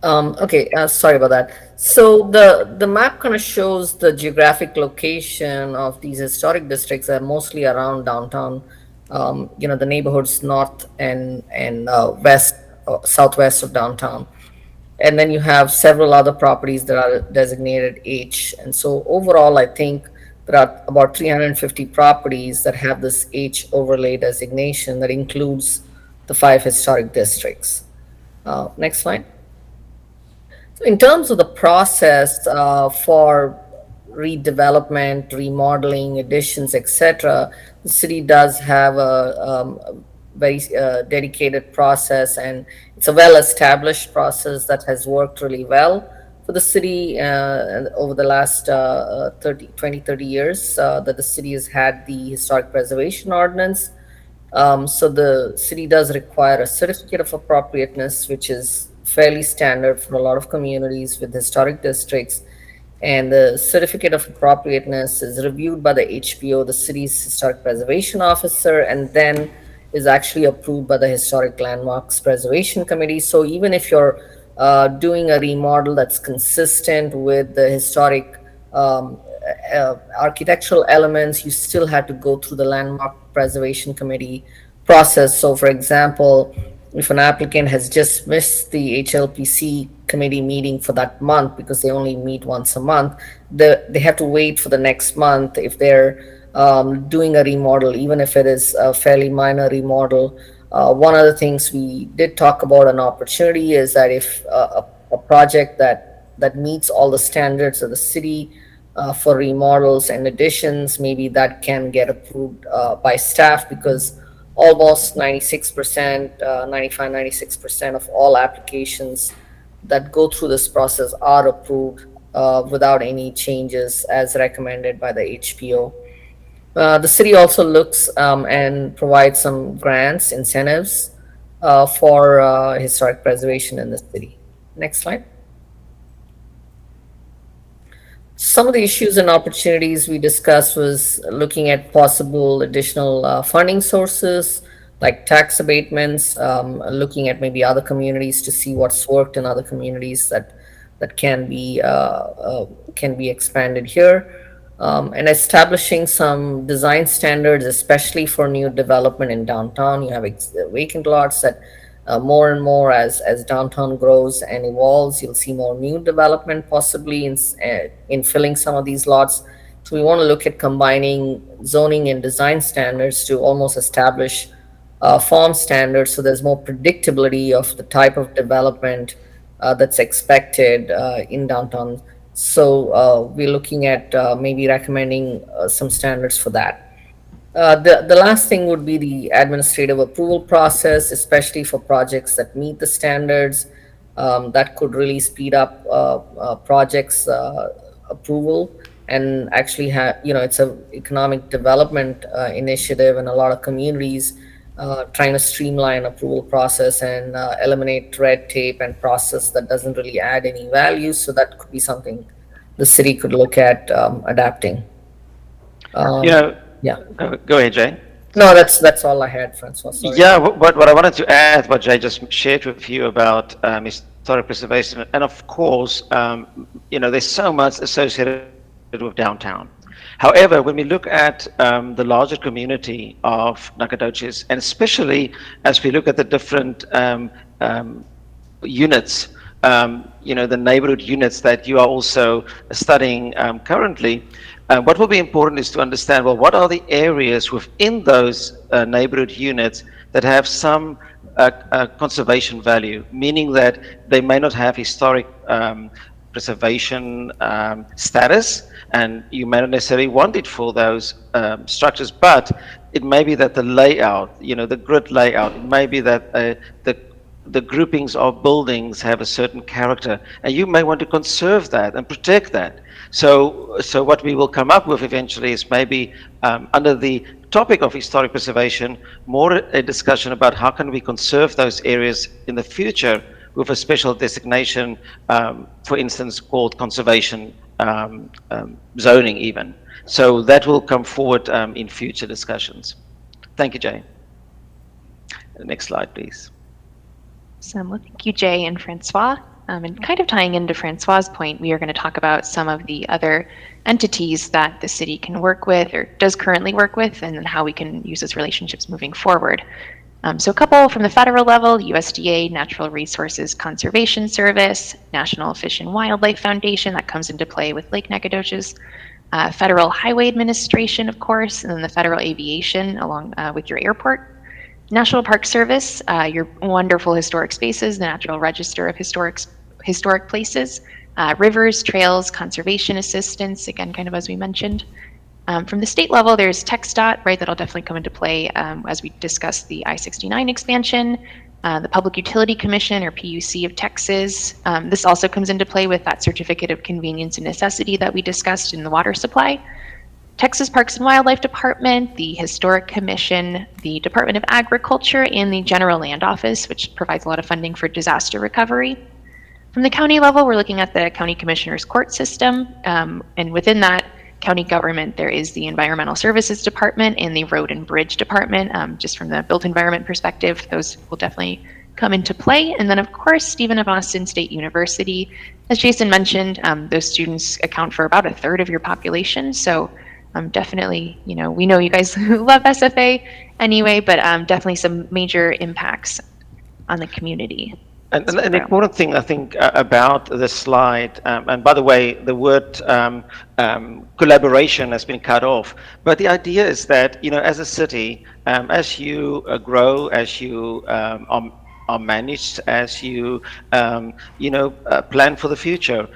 Okay, sorry about that. So the map kind of shows the geographic location of these historic districts are mostly around downtown. The neighborhoods north and west, southwest of downtown. And then you have several other properties that are designated H. And so overall, I think there are about 350 properties that have this H overlay designation that includes the 5 historic districts. Next slide. So in terms of the process for redevelopment, remodeling, additions, etc., the city does have a very dedicated process, and it's a well-established process that has worked really well for the city over the last 30 years that the city has had the historic preservation ordinance. So the city does require a certificate of appropriateness, which is fairly standard for a lot of communities with historic districts. And the certificate of appropriateness is reviewed by the HPO, the city's historic preservation officer, and then is actually approved by the Historic Landmarks Preservation Committee. So even if you're doing a remodel that's consistent with the historic architectural elements, you still have to go through the Landmark Preservation Committee process. So for example, if an applicant has just missed the HLPC committee meeting for that month because they only meet once a month, they have to wait for the next month if they're doing a remodel, even if it is a fairly minor remodel. One of the things we did talk about an opportunity is that if a project that meets all the standards of the city for remodels and additions, maybe that can get approved by staff, because almost 96%, 96% of all applications that go through this process are approved without any changes as recommended by the HPO. The city also looks and provides some grants, incentives for historic preservation in the city. Next slide. Some of the issues and opportunities we discussed was looking at possible additional funding sources like tax abatements, looking at maybe other communities to see what's worked in other communities that can be expanded here, and establishing some design standards, especially for new development in downtown. You have vacant lots that more and more as downtown grows and evolves, you'll see more new development possibly in filling some of these lots. So we want to look at combining zoning and design standards to almost establish form standards, so there's more predictability of the type of development that's expected in downtown. So we're looking at maybe recommending some standards for that. The last thing would be the administrative approval process, especially for projects that meet the standards. That could really speed up projects approval, and actually have, it's an economic development initiative, and a lot of communities trying to streamline approval process and eliminate red tape and process that doesn't really add any value. So that could be something the city could look at adapting. Yeah. Go ahead, Jay. No, that's all I had, Francois. Sorry. Yeah, what I wanted to add, what Jay just shared with you about historic preservation, and of course, there's so much associated with downtown. However, when we look at the larger community of Nacogdoches, and especially as we look at the different units, the neighborhood units that you are also studying currently, what will be important is to understand, well, what are the areas within those neighborhood units that have some conservation value, meaning that they may not have historic preservation status, and you may not necessarily want it for those structures, but it may be that the layout, the grid layout, it may be that the groupings of buildings have a certain character, and you may want to conserve that and protect that. So what we will come up with eventually is maybe under the topic of historic preservation, more a discussion about how can we conserve those areas in the future with a special designation, for instance, called conservation zoning even. So that will come forward in future discussions. Thank you, Jay. Next slide, please. Awesome. Well, thank you, Jay and Francois. And kind of tying into Francois's point, we are going to talk about some of the other entities that the city can work with or does currently work with, and then how we can use those relationships moving forward. So a couple from the federal level: USDA Natural Resources Conservation Service, National Fish and Wildlife Foundation, that comes into play with Lake Nacogdoches, Federal Highway Administration, of course, and then the Federal Aviation along with your airport. National Park Service, your wonderful historic spaces, the Natural Register of Historic Places, rivers, trails, conservation assistance, again, kind of as we mentioned. From the state level, there's TxDOT, right, that'll definitely come into play as we discuss the I-69 expansion, the Public Utility Commission, or PUC of Texas. This also comes into play with that Certificate of Convenience and Necessity that we discussed in the water supply. Texas Parks and Wildlife Department, the Historic Commission, the Department of Agriculture, and the General Land Office, which provides a lot of funding for disaster recovery. From the county level, we're looking at the County Commissioner's Court System, and within that county government, there is the Environmental Services Department and the Road and Bridge Department. Just from the built environment perspective, those will definitely come into play. And then, of course, Stephen F. Austin State University. As Jason mentioned, those students account for about a third of your population, so definitely, you know, we know you guys love SFA anyway, but definitely some major impacts on the community. And an important thing, I think, about this slide, and by the way, the word collaboration has been cut off, but the idea is that, you know, as a city, as you grow, as you are managed, as you, plan for the future,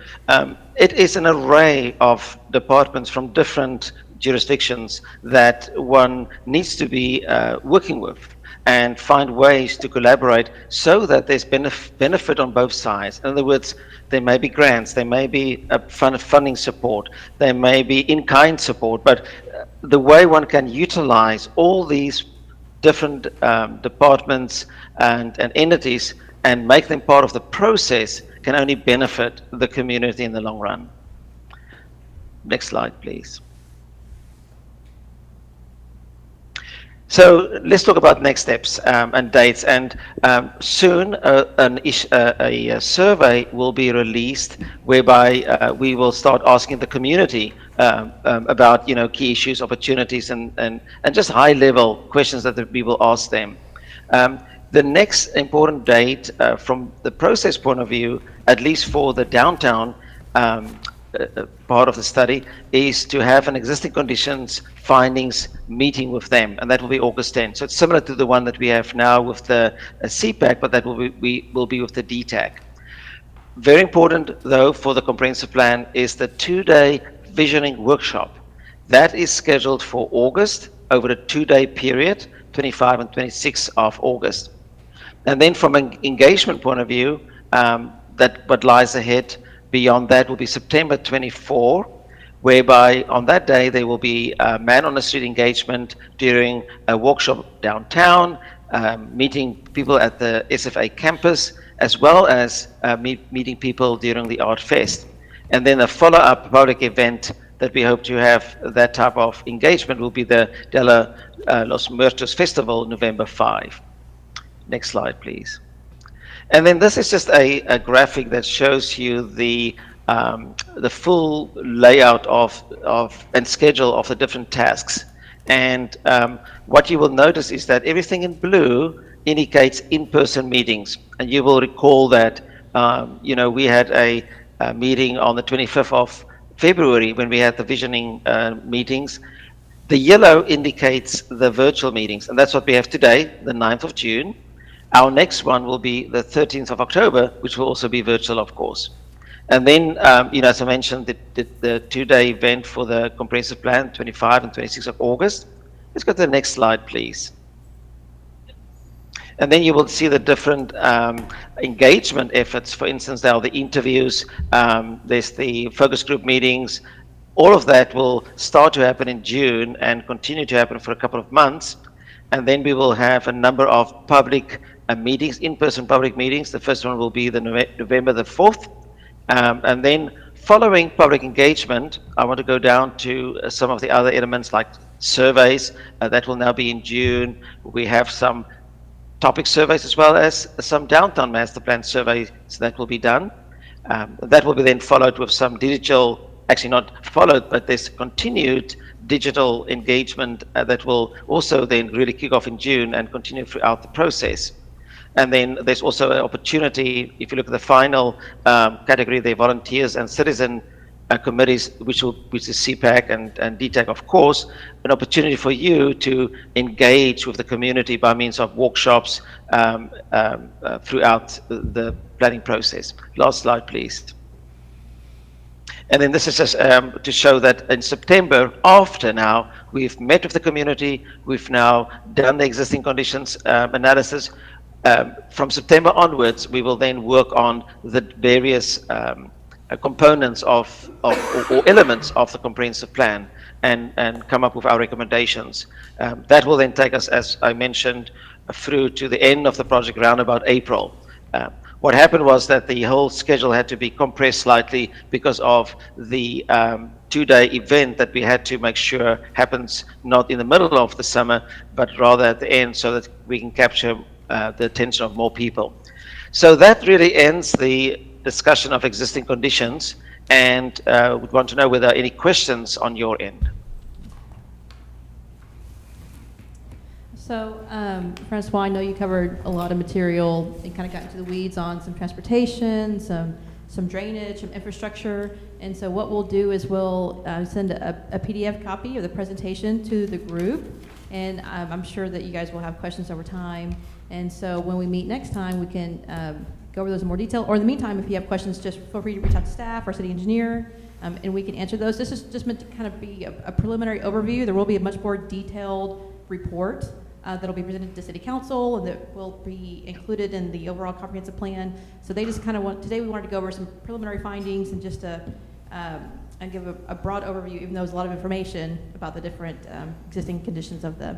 it is an array of departments from different jurisdictions that one needs to be working with and find ways to collaborate so that there's benefit on both sides. In other words, there may be grants, there may be funding support, there may be in-kind support, but the way one can utilize all these different departments and entities and make them part of the process can only benefit the community in the long run. Next slide, please. So let's talk about next steps and dates. And soon a survey will be released whereby we will start asking the community about, you know, key issues, opportunities, and just high-level questions that we will ask them. The next important date from the process point of view, at least for the downtown part of the study, is to have an existing conditions findings meeting with them, and that will be August 10th. So it's similar to the one that we have now with the CPAC, but that will be with the DTAC. Very important, though, for the comprehensive plan is the 2-day visioning workshop. That is scheduled for August over a 2-day period, 25 and 26 of August. And then from an engagement point of view, that what lies ahead beyond that will be September 24, whereby on that day there will be a man-on-the-street engagement during a workshop downtown, meeting people at the SFA campus, as well as meeting people during the Art Fest. And then a follow-up public event that we hope to have that type of engagement will be the Dela Los Muertos Festival, November 5. Next slide, please. And then this is just a graphic that shows you the full layout of and schedule of the different tasks. And what you will notice is that everything in blue indicates in-person meetings. And you will recall that we had a meeting on the 25th of February when we had the visioning meetings. The yellow indicates the virtual meetings, and that's what we have today, the 9th of June. Our next one will be the 13th of October, which will also be virtual, of course. And then, as I mentioned, the 2-day event for the comprehensive plan, 25 and 26 of August. Let's go to the next slide, please. And then you will see the different engagement efforts. For instance, there are the interviews, there's the focus group meetings. All of that will start to happen in June and continue to happen for a couple of months. And then we will have a number of public meetings, in-person public meetings. The first one will be the November the 4th. And then following public engagement, I want to go down to some of the other elements like surveys. That will now be in June. We have some topic surveys as well as some downtown master plan surveys that will be done. That will be then followed with some digital, actually not followed, but there's continued digital engagement that will also then really kick off in June and continue throughout the process. And then there's also an opportunity, if you look at the final category, the volunteers and citizen committees, which is CPAC and DTAC, of course, an opportunity for you to engage with the community by means of workshops throughout the planning process. Last slide, please. And then this is just to show that in September, after now, we've met with the community, we've now done the existing conditions analysis. From September onwards, we will then work on the various components or elements of the comprehensive plan and come up with our recommendations. That will then take us, as I mentioned, through to the end of the project around about April. What happened was that the whole schedule had to be compressed slightly because of the two-day event that we had to make sure happens not in the middle of the summer, but rather at the end, so that we can capture the attention of more people. So that really ends the discussion of existing conditions, and would want to know whether there are any questions on your end. So, Francois, I know you covered a lot of material and kind of got into the weeds on some transportation, some drainage, some infrastructure. And so what we'll do is we'll send a PDF copy of the presentation to the group. And I'm sure that you guys will have questions over time. And so when we meet next time, we can go over those in more detail. Or in the meantime, if you have questions, just feel free to reach out to staff or city engineer, and we can answer those. This is just meant to kind of be a preliminary overview. There will be a much more detailed report that'll be presented to City Council and that will be included in the overall comprehensive plan. So they just kind of today we wanted to go over some preliminary findings and just and give a broad overview, even though there's a lot of information about the different existing conditions of the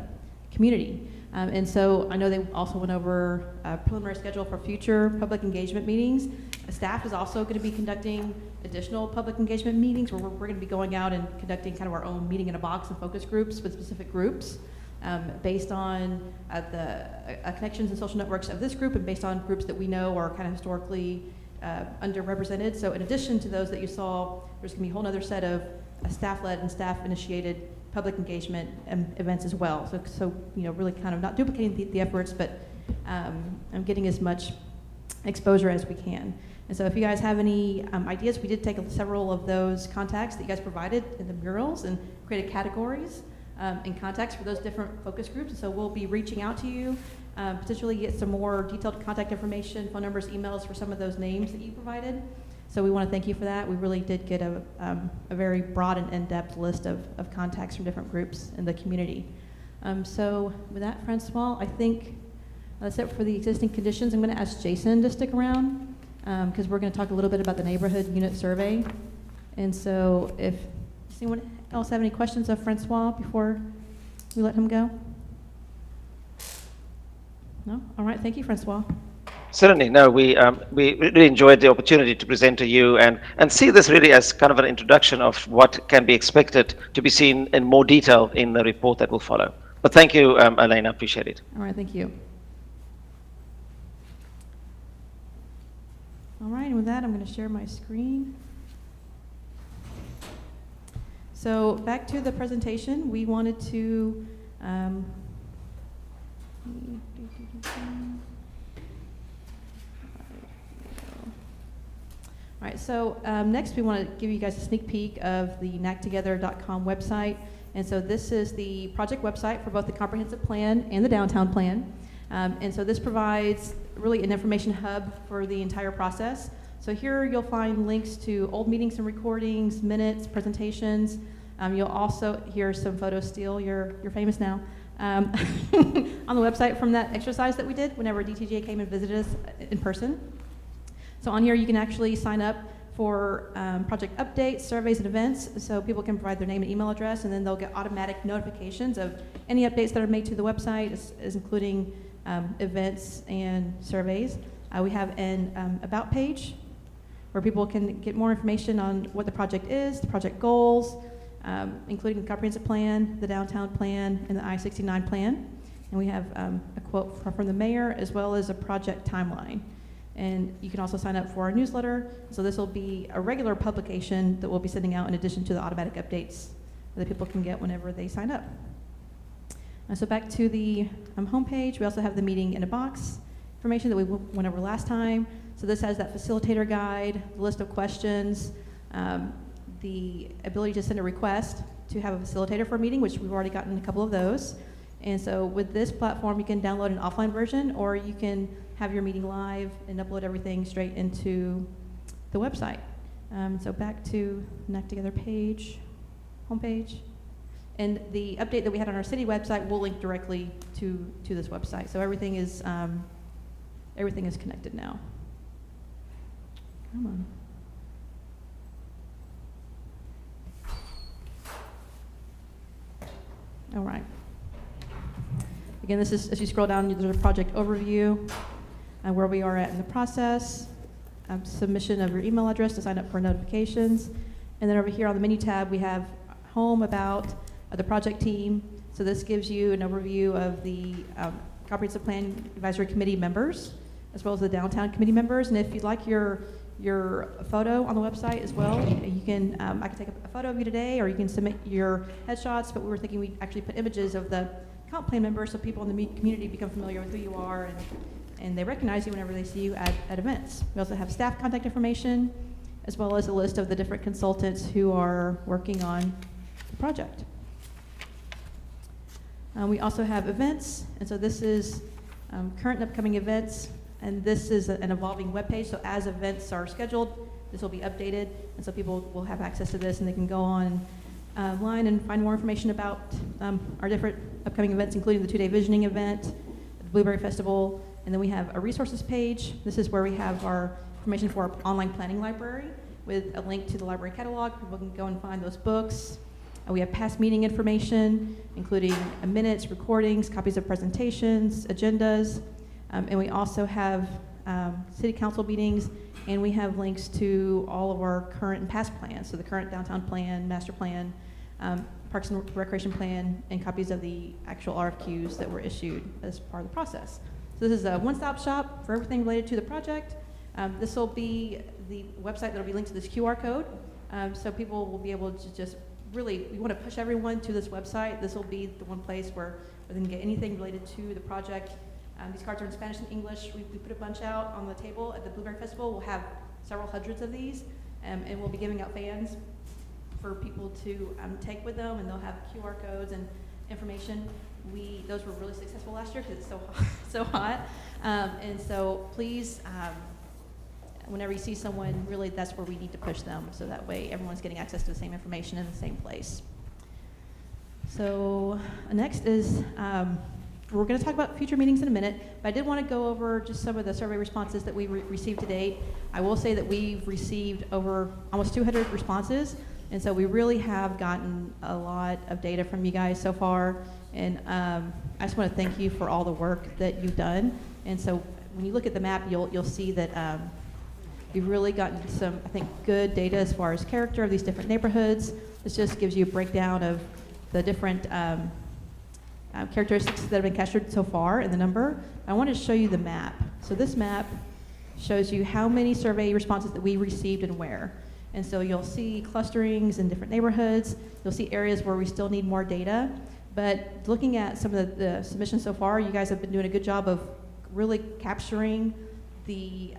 community. And so I know they also went over a preliminary schedule for future public engagement meetings. Staff is also going to be conducting additional public engagement meetings where we're going to be going out and conducting kind of our own meeting in a box and focus groups with specific groups. Based on the connections and social networks of this group and based on groups that we know are kind of historically underrepresented. So in addition to those that you saw, there's going to be a whole other set of staff-led and staff-initiated public engagement events as well. So you know, really kind of not duplicating the efforts, but getting as much exposure as we can. And so if you guys have any ideas, we did take several of those contacts that you guys provided in the murals and created categories and contacts for those different focus groups. And so we'll be reaching out to you, potentially get some more detailed contact information, phone numbers, emails for some of those names that you provided. So we want to thank you for that. We really did get a very broad and in-depth list of contacts from different groups in the community. So with that, Francois, I think that's it for the existing conditions. I'm going to ask Jason to stick around because we're going to talk a little bit about the neighborhood unit survey. And so if anyone else have any questions of Francois before we let him go? No? All right. Thank you, Francois. Certainly. No, we really enjoyed the opportunity to present to you and see this really as kind of an introduction of what can be expected to be seen in more detail in the report that will follow. But thank you, Elena. Appreciate it. All right. Thank you. All right. And with that, I'm going to share my screen. So back to the presentation, we wanted to all right, so next we want to give you guys a sneak peek of the knactogether.com website. And so this is the project website for both the comprehensive plan and the downtown plan. And so this provides really an information hub for the entire process. So here you'll find links to old meetings and recordings, minutes, presentations. You'll also hear some photos. Steele, you're famous now. On the website from that exercise that we did whenever DTJ came and visited us in person. So on here you can actually sign up for project updates, surveys, and events. So people can provide their name and email address, and then they'll get automatic notifications of any updates that are made to the website, as including events and surveys. We have an About page where people can get more information on what the project is, the project goals, including the comprehensive plan, the downtown plan, and the I-69 plan. And we have a quote from the mayor as well as a project timeline. And you can also sign up for our newsletter. So this will be a regular publication that we'll be sending out in addition to the automatic updates that people can get whenever they sign up. So back to the homepage, we also have the meeting in a box information that we went over last time. So this has that facilitator guide, the list of questions, the ability to send a request to have a facilitator for a meeting, which we've already gotten a couple of those. And so with this platform, you can download an offline version, or you can have your meeting live and upload everything straight into the website. So back to NAC Together page, homepage. And the update that we had on our city website will link directly to this website. So everything is connected now. Come on. All right. Again, this is, as you scroll down, there's a project overview and where we are at in the process, submission of your email address to sign up for notifications. And then over here on the menu tab, we have home, about, the project team. So this gives you an overview of the Comprehensive Plan Advisory Committee members, as well as the downtown committee members. And if you'd like your photo on the website as well, you can, I can take a photo of you today, or you can submit your headshots, but we were thinking we'd actually put images of the comp plan members so people in the community become familiar with who you are, and they recognize you whenever they see you at events. We also have staff contact information, as well as a list of the different consultants who are working on the project. We also have events, and so this is current and upcoming events, and this is an evolving webpage, so as events are scheduled, this will be updated, and so people will have access to this, and they can go online and find more information about our different upcoming events, including the 2-day visioning event, the Blueberry Festival, and then we have a resources page. This is where we have our information for our online planning library with a link to the library catalog. People can go and find those books. We have past meeting information, including minutes, recordings, copies of presentations, agendas, and we also have city council meetings, and we have links to all of our current and past plans, so the current downtown plan, master plan, Parks and Recreation plan, and copies of the actual RFQs that were issued as part of the process. So this is a one-stop shop for everything related to the project. This will be the website that will be linked to this QR code, so people will be able to just really, we want to push everyone to this website. This will be the one place where they can get anything related to the project. These cards are in Spanish and English. We put a bunch out on the table at the Blueberry Festival. We'll have several hundreds of these, and we'll be giving out fans for people to take with them, and they'll have QR codes and information. Those were really successful last year because it's so hot. And so please, whenever you see someone, really that's where we need to push them, so that way everyone's getting access to the same information in the same place. So next is, we're going to talk about future meetings in a minute, but I did want to go over just some of the survey responses that we received to date. I will say that we've received over almost 200 responses, and so we really have gotten a lot of data from you guys so far, and I just want to thank you for all the work that you've done. And so when you look at the map, you'll see that you've really gotten some, I think, good data as far as character of these different neighborhoods. This just gives you a breakdown of the different characteristics that have been captured so far in the number. I want to show you the map. So this map shows you how many survey responses that we received and where. And so you'll see clusterings in different neighborhoods. You'll see areas where we still need more data. But looking at some of the submissions so far, you guys have been doing a good job of really capturing the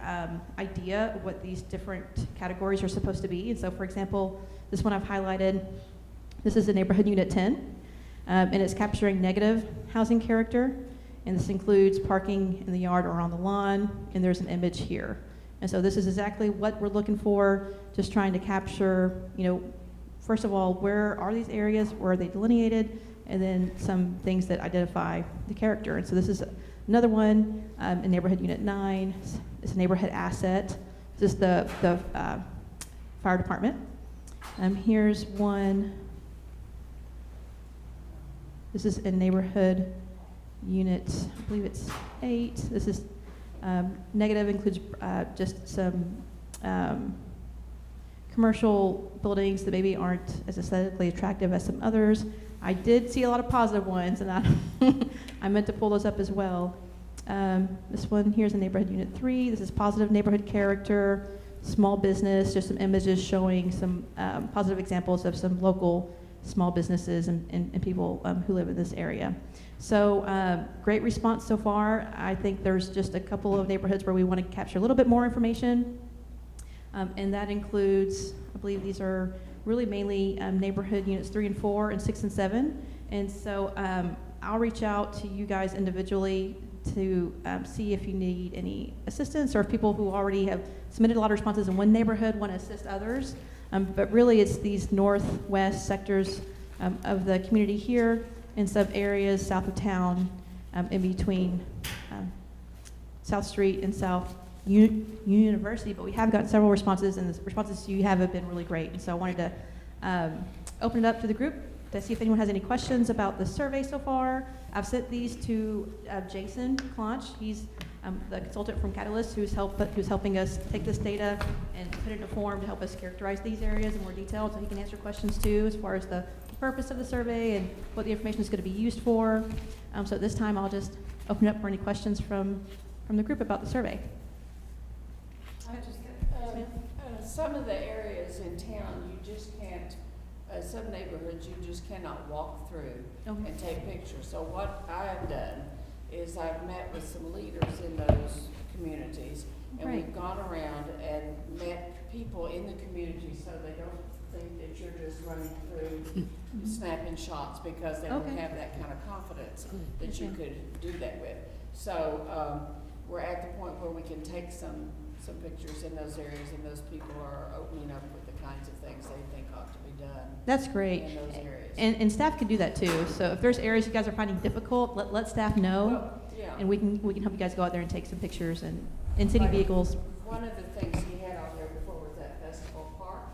idea of what these different categories are supposed to be. And so, for example, this one I've highlighted, this is a neighborhood unit 10. And it's capturing negative housing character, and this includes parking in the yard or on the lawn, and there's an image here. And so this is exactly what we're looking for, just trying to capture, first of all, where are these areas, where are they delineated, and then some things that identify the character. And so this is another one in neighborhood unit 9. It's a neighborhood asset. This is the fire department. Here's one. This is in neighborhood unit, I believe it's 8. This is negative, includes just some commercial buildings that maybe aren't as aesthetically attractive as some others. I did see a lot of positive ones, and I meant to pull those up as well. This one here is in neighborhood unit 3. This is positive neighborhood character, small business, just some images showing some positive examples of some local small businesses and people who live in this area. So great response so far. I think there's just a couple of neighborhoods where we want to capture a little bit more information. And that includes, I believe these are really mainly neighborhood units 3 and 4 and 6 and 7. And so I'll reach out to you guys individually to see if you need any assistance, or if people who already have submitted a lot of responses in one neighborhood want to assist others. But really it's these northwest sectors of the community here and some areas south of town in between South Street and South University. But we have gotten several responses, and the responses you have been really great. And so I wanted to open it up to the group to see if anyone has any questions about the survey so far. I've sent these to Jason Clonch. He's the consultant from Catalyst who's helping us take this data and put it in a form to help us characterize these areas in more detail, so he can answer questions too as far as the purpose of the survey and what the information is going to be used for. So at this time, I'll just open it up for any questions from the group about the survey. Some of the areas in town, you just can't, some neighborhoods, you just cannot walk through and take pictures. So what I've done is I've met with some leaders in those communities, and we've gone around and met people in the community so they don't think that you're just running through snapping shots, because they don't have that kind of confidence that you could do that with. So we're at the point where we can take some pictures in those areas, and those people are opening up with the kinds of things they think ought to be done. That's great. In those areas. And staff can do that too. So if there's areas you guys are finding difficult, let staff know, Well, yeah. and we can help you guys go out there and take some pictures and in city vehicles. One of the things he had on there before was that festival park.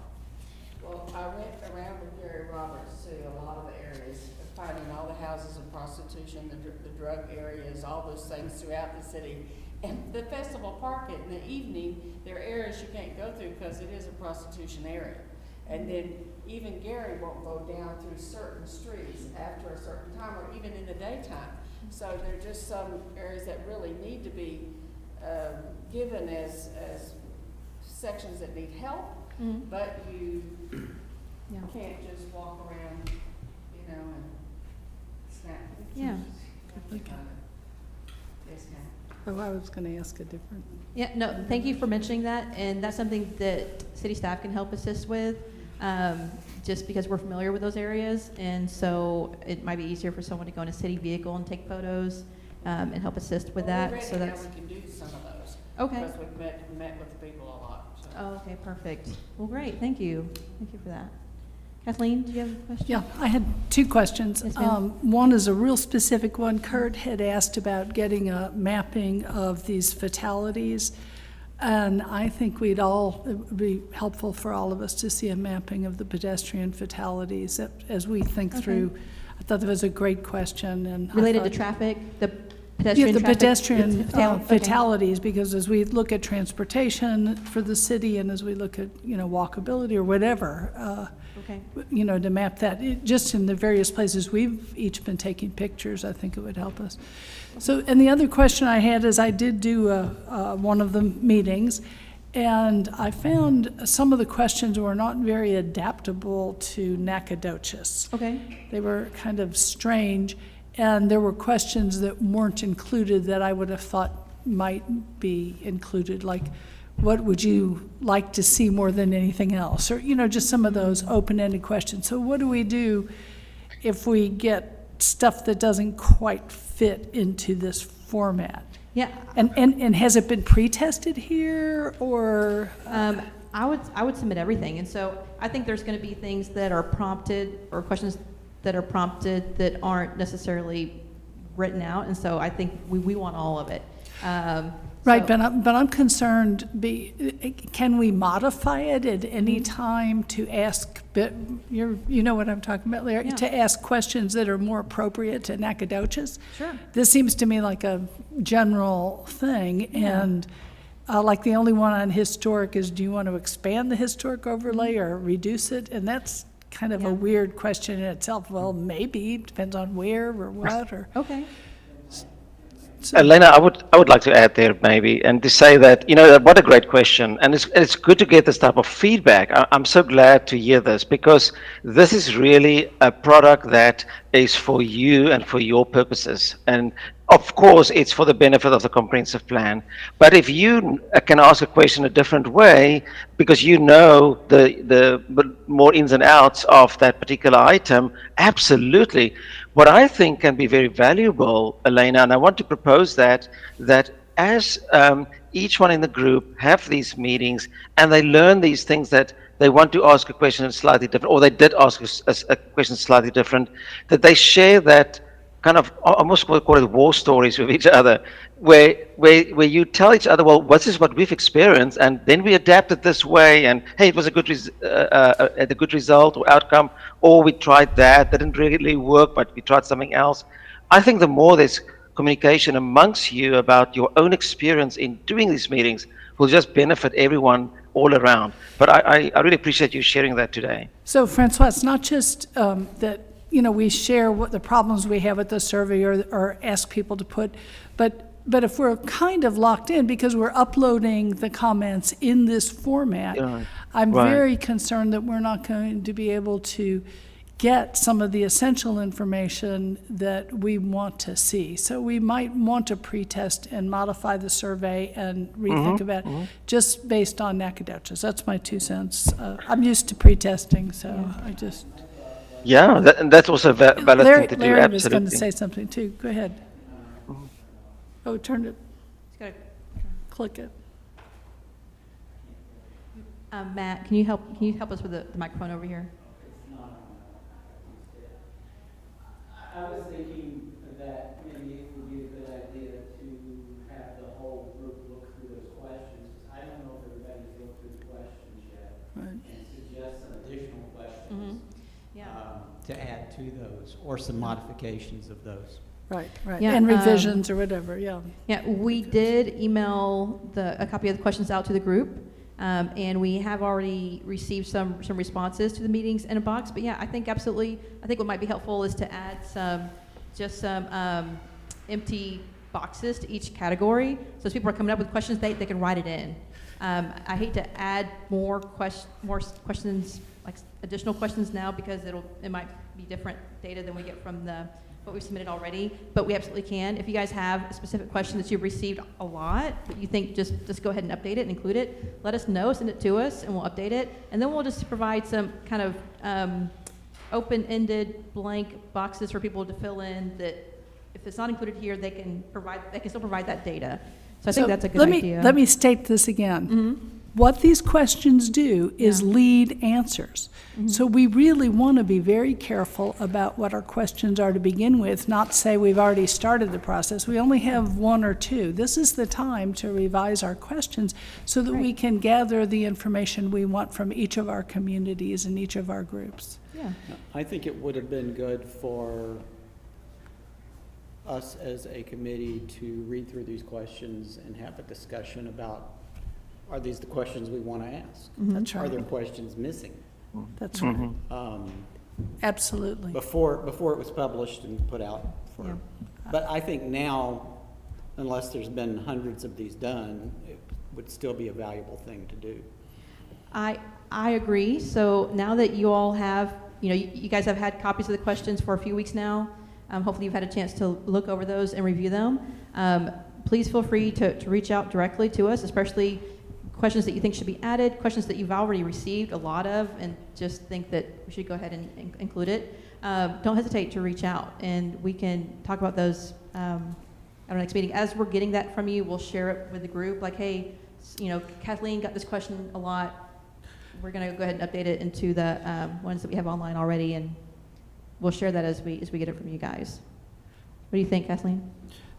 Well, I went around with Gary Roberts to a lot of the areas, finding all the houses of prostitution, the drug areas, all those things throughout the city. And the festival park in the evening, there are areas you can't go through because it is a prostitution area. And then even Gary won't go down through certain streets after a certain time, or even in the daytime. So there are just some areas that really need to be given as sections that need help, but you can't just walk around, you know, and snap pictures. Yeah. Yes, ma'am. Oh, I was going to ask a different. Yeah, no, thank you for mentioning that, and that's something that city staff can help assist with, just because we're familiar with those areas, and so it might be easier for someone to go in a city vehicle and take photos and help assist with that. So that's we can do some of those. okay. Because we've met with the people a lot. So. Oh, okay, perfect. Well, great. Thank you. Thank you for that. Kathleen, do you have a question? Yeah, I had two questions. Yes, ma'am. One is a real specific one. Kurt had asked about getting a mapping of these fatalities, and I think it would be helpful for all of us to see a mapping of the pedestrian fatalities as we think through. I thought that was a great question. And Related to traffic, the pedestrian traffic? Pedestrian Okay. fatalities, because as we look at transportation for the city, and as we look at, walkability or whatever, to map that, just in the various places we've each been taking pictures, I think it would help us. So, and the other question I had is, I did do one of the meetings, and I found some of the questions were not very adaptable to Nacogdoches. Okay. They were kind of strange, and there were questions that weren't included that I would have thought might be included, like, what would you like to see more than anything else? Or, just some of those open-ended questions. So what do we do if we get stuff that doesn't quite fit into this format? Yeah. And has it been pre-tested here, or? I would submit everything. And so I think there's going to be things that are prompted, or questions that are prompted that aren't necessarily written out. And so I think we want all of it. Right, but I'm concerned, can we modify it at any time to ask, you know what I'm talking about, Larry? Yeah. To ask questions that are more appropriate to Nacogdoches? Sure. This seems to me like a general thing, and like the only one on historic is, do you want to expand the historic overlay or reduce it? And that's kind of a weird question in itself. Well, maybe, depends on where or what, or. Okay. So- Elena, I would like to add there maybe, and to say that, what a great question. And it's good to get this type of feedback. I'm so glad to hear this, because this is really a product that is for you and for your purposes. And of course, it's for the benefit of the comprehensive plan. But if you can ask a question a different way, because you know the more ins and outs of that particular item, absolutely. What I think can be very valuable, Elena, and I want to propose that as each one in the group have these meetings and they learn these things, that they want to ask a question slightly different, or they did ask a question slightly different, that they share that kind of, almost call it war stories with each other, where you tell each other, well, this is what we've experienced, and then we adapted this way, and hey, it was a good result or outcome, or we tried that didn't really work, but we tried something else. I think the more there's communication amongst you about your own experience in doing these meetings, will just benefit everyone all around. But I really appreciate you sharing that today. So Francois, it's not just that, we share what the problems we have with the survey or ask people to put, but if we're kind of locked in because we're uploading the comments in this format, I'm very concerned that we're not going to be able to get some of the essential information that we want to see. So we might want to pre-test and modify the survey and rethink about it just based on Nacogdoches. That's my 2 cents. I'm used to pre-testing, so I just... Yeah, that's also a valid thing to do, Larry absolutely. was going to say something too. Go ahead. Oh, turn it. Click it. Matt, can you help us with the microphone over here? I was thinking that maybe it would be a good idea to have the whole group look through those questions. I don't know if everybody's looked through the questions yet. Right. And suggest some additional questions Yeah. to add to those, or some modifications of those. Right. Yeah, And revisions or whatever, yeah. Yeah, we did email a copy of the questions out to the group, and we have already received some responses to the meetings in a box. But yeah, I think absolutely. I think what might be helpful is to add some empty boxes to each category, so as people are coming up with questions, they can write it in. I hate to add more questions, like additional questions now, because it might be different data than we get from what we've submitted already, but we absolutely can. If you guys have a specific question that you've received a lot, that you think just go ahead and update it and include it, let us know, send it to us, and we'll update it. And then we'll just provide some kind of open-ended blank boxes for people to fill in that if it's not included here, they can still provide that data. So I think that's a good idea. Let me state this again. What these questions do is lead answers. So we really want to be very careful about what our questions are to begin with, not say we've already started the process. We only have 1 or 2. This is the time to revise our questions so that we can gather the information we want from each of our communities and each of our groups. Yeah. I think it would have been good for us as a committee to read through these questions and have a discussion about, are these the questions we want to ask? That's Are right. there questions missing? That's right. Absolutely. Before it was published and put out for, but I think now, unless there's been hundreds of these done, it would still be a valuable thing to do. I agree. So now that you all have, you guys have had copies of the questions for a few weeks now. Hopefully you've had a chance to look over those and review them. Please feel free to reach out directly to us, especially questions that you think should be added, questions that you've already received a lot of, and just think that we should go ahead and include it. Don't hesitate to reach out, and we can talk about those at our next meeting. As we're getting that from you, we'll share it with the group, like, hey, Kathleen got this question a lot. We're going to go ahead and update it into the ones that we have online already, and we'll share that as we get it from you guys. What do you think, Kathleen?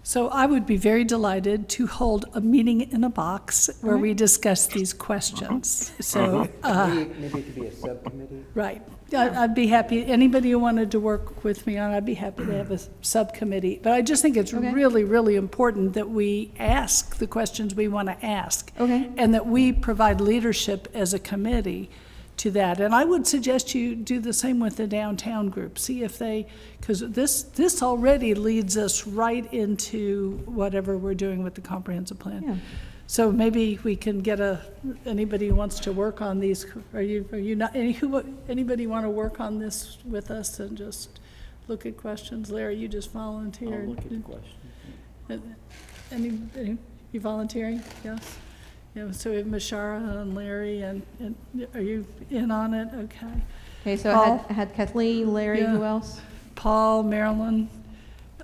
So I would be very delighted to hold a meeting in a box where we discuss these questions. So, Maybe it could be a subcommittee? right. I'd be happy, anybody who wanted to work with me on it, I'd be happy to have a subcommittee. But I just think it's really, really important that we ask the questions we want to ask. Okay. And that we provide leadership as a committee to that. And I would suggest you do the same with the downtown group. See if they, because this already leads us right into whatever we're doing with the comprehensive plan. Yeah. So maybe we can get anybody who wants to work on these, are you not, anybody want to work on this with us and just look at questions? Larry, you just volunteered. I'll look at the question. Any, you volunteering? Yes? Yeah, so we have Mashara and Larry, and are you in on it? Okay. Okay, so Paul? I had Kathleen, Larry, Yeah. who else? Paul, Marilyn,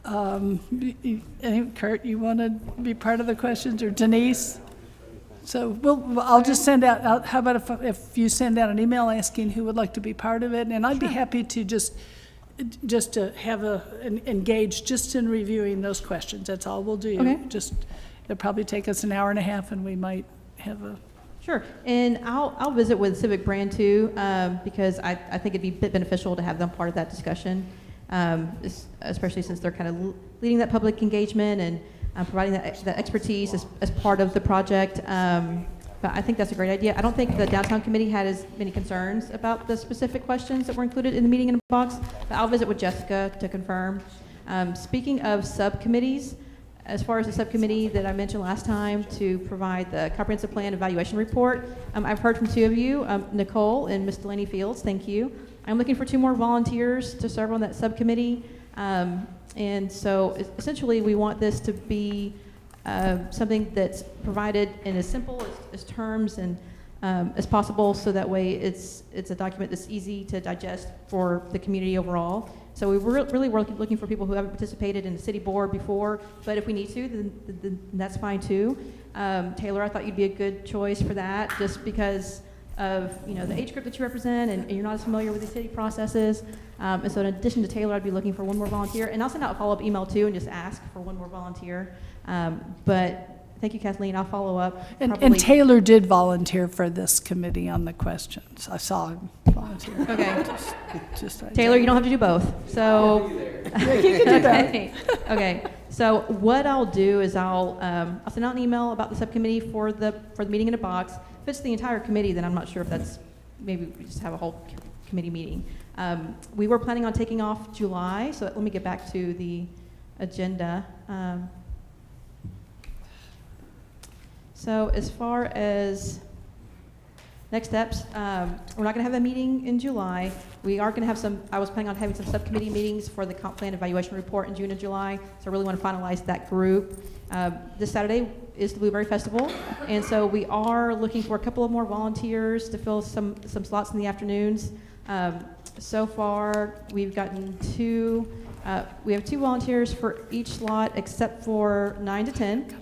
Kurt, you want to be part of the questions, or Denise? So I'll just send out, how about if you send out an email asking who would like to be part of it, and I'd be happy to just to have engage just in reviewing those questions. That's all we'll do. Okay. It'll probably take us an hour and a half, and we might have a. Sure, and I'll visit with Civic Brand too, because I think it'd be a bit beneficial to have them part of that discussion, especially since they're kind of leading that public engagement and providing that expertise as part of the project. But I think that's a great idea. I don't think the downtown committee had as many concerns about the specific questions that were included in the meeting in a box, but I'll visit with Jessica to confirm. Speaking of subcommittees, as far as the subcommittee that I mentioned last time to provide the comprehensive plan evaluation report, I've heard from two of you, Nicole and Ms. Delaney Fields, thank you. I'm looking for 2 more volunteers to serve on that subcommittee. And so essentially we want this to be something that's provided in as simple as terms and as possible, so that way it's a document that's easy to digest for the community overall. So we really were looking for people who haven't participated in the city board before, but if we need to, then that's fine too. Taylor, I thought you'd be a good choice for that, just because of the age group that you represent, and you're not as familiar with the city processes. And so in addition to Taylor, I'd be looking for 1 more volunteer, and I'll send out a follow-up email too and just ask for 1 more volunteer. But thank you, Kathleen. I'll follow up. And Taylor did volunteer for this committee on the questions. I saw him volunteer. Okay. Just Taylor, you don't have to do both. So Yeah, you can do that. okay. Okay. So what I'll do is I'll send out an email about the subcommittee for the meeting in a box. If it's the entire committee, then I'm not sure if that's, maybe we just have a whole committee meeting. We were planning on taking off July, so let me get back to the agenda. So as far as next steps, we're not going to have a meeting in July. We are going to have I was planning on having some subcommittee meetings for the comp plan evaluation report in June and July, so I really want to finalize that group. This Saturday is the Blueberry Festival, and so we are looking for a couple of more volunteers to fill some slots in the afternoons. So far, we've gotten 2, we have 2 volunteers for each slot except for 9 to 10.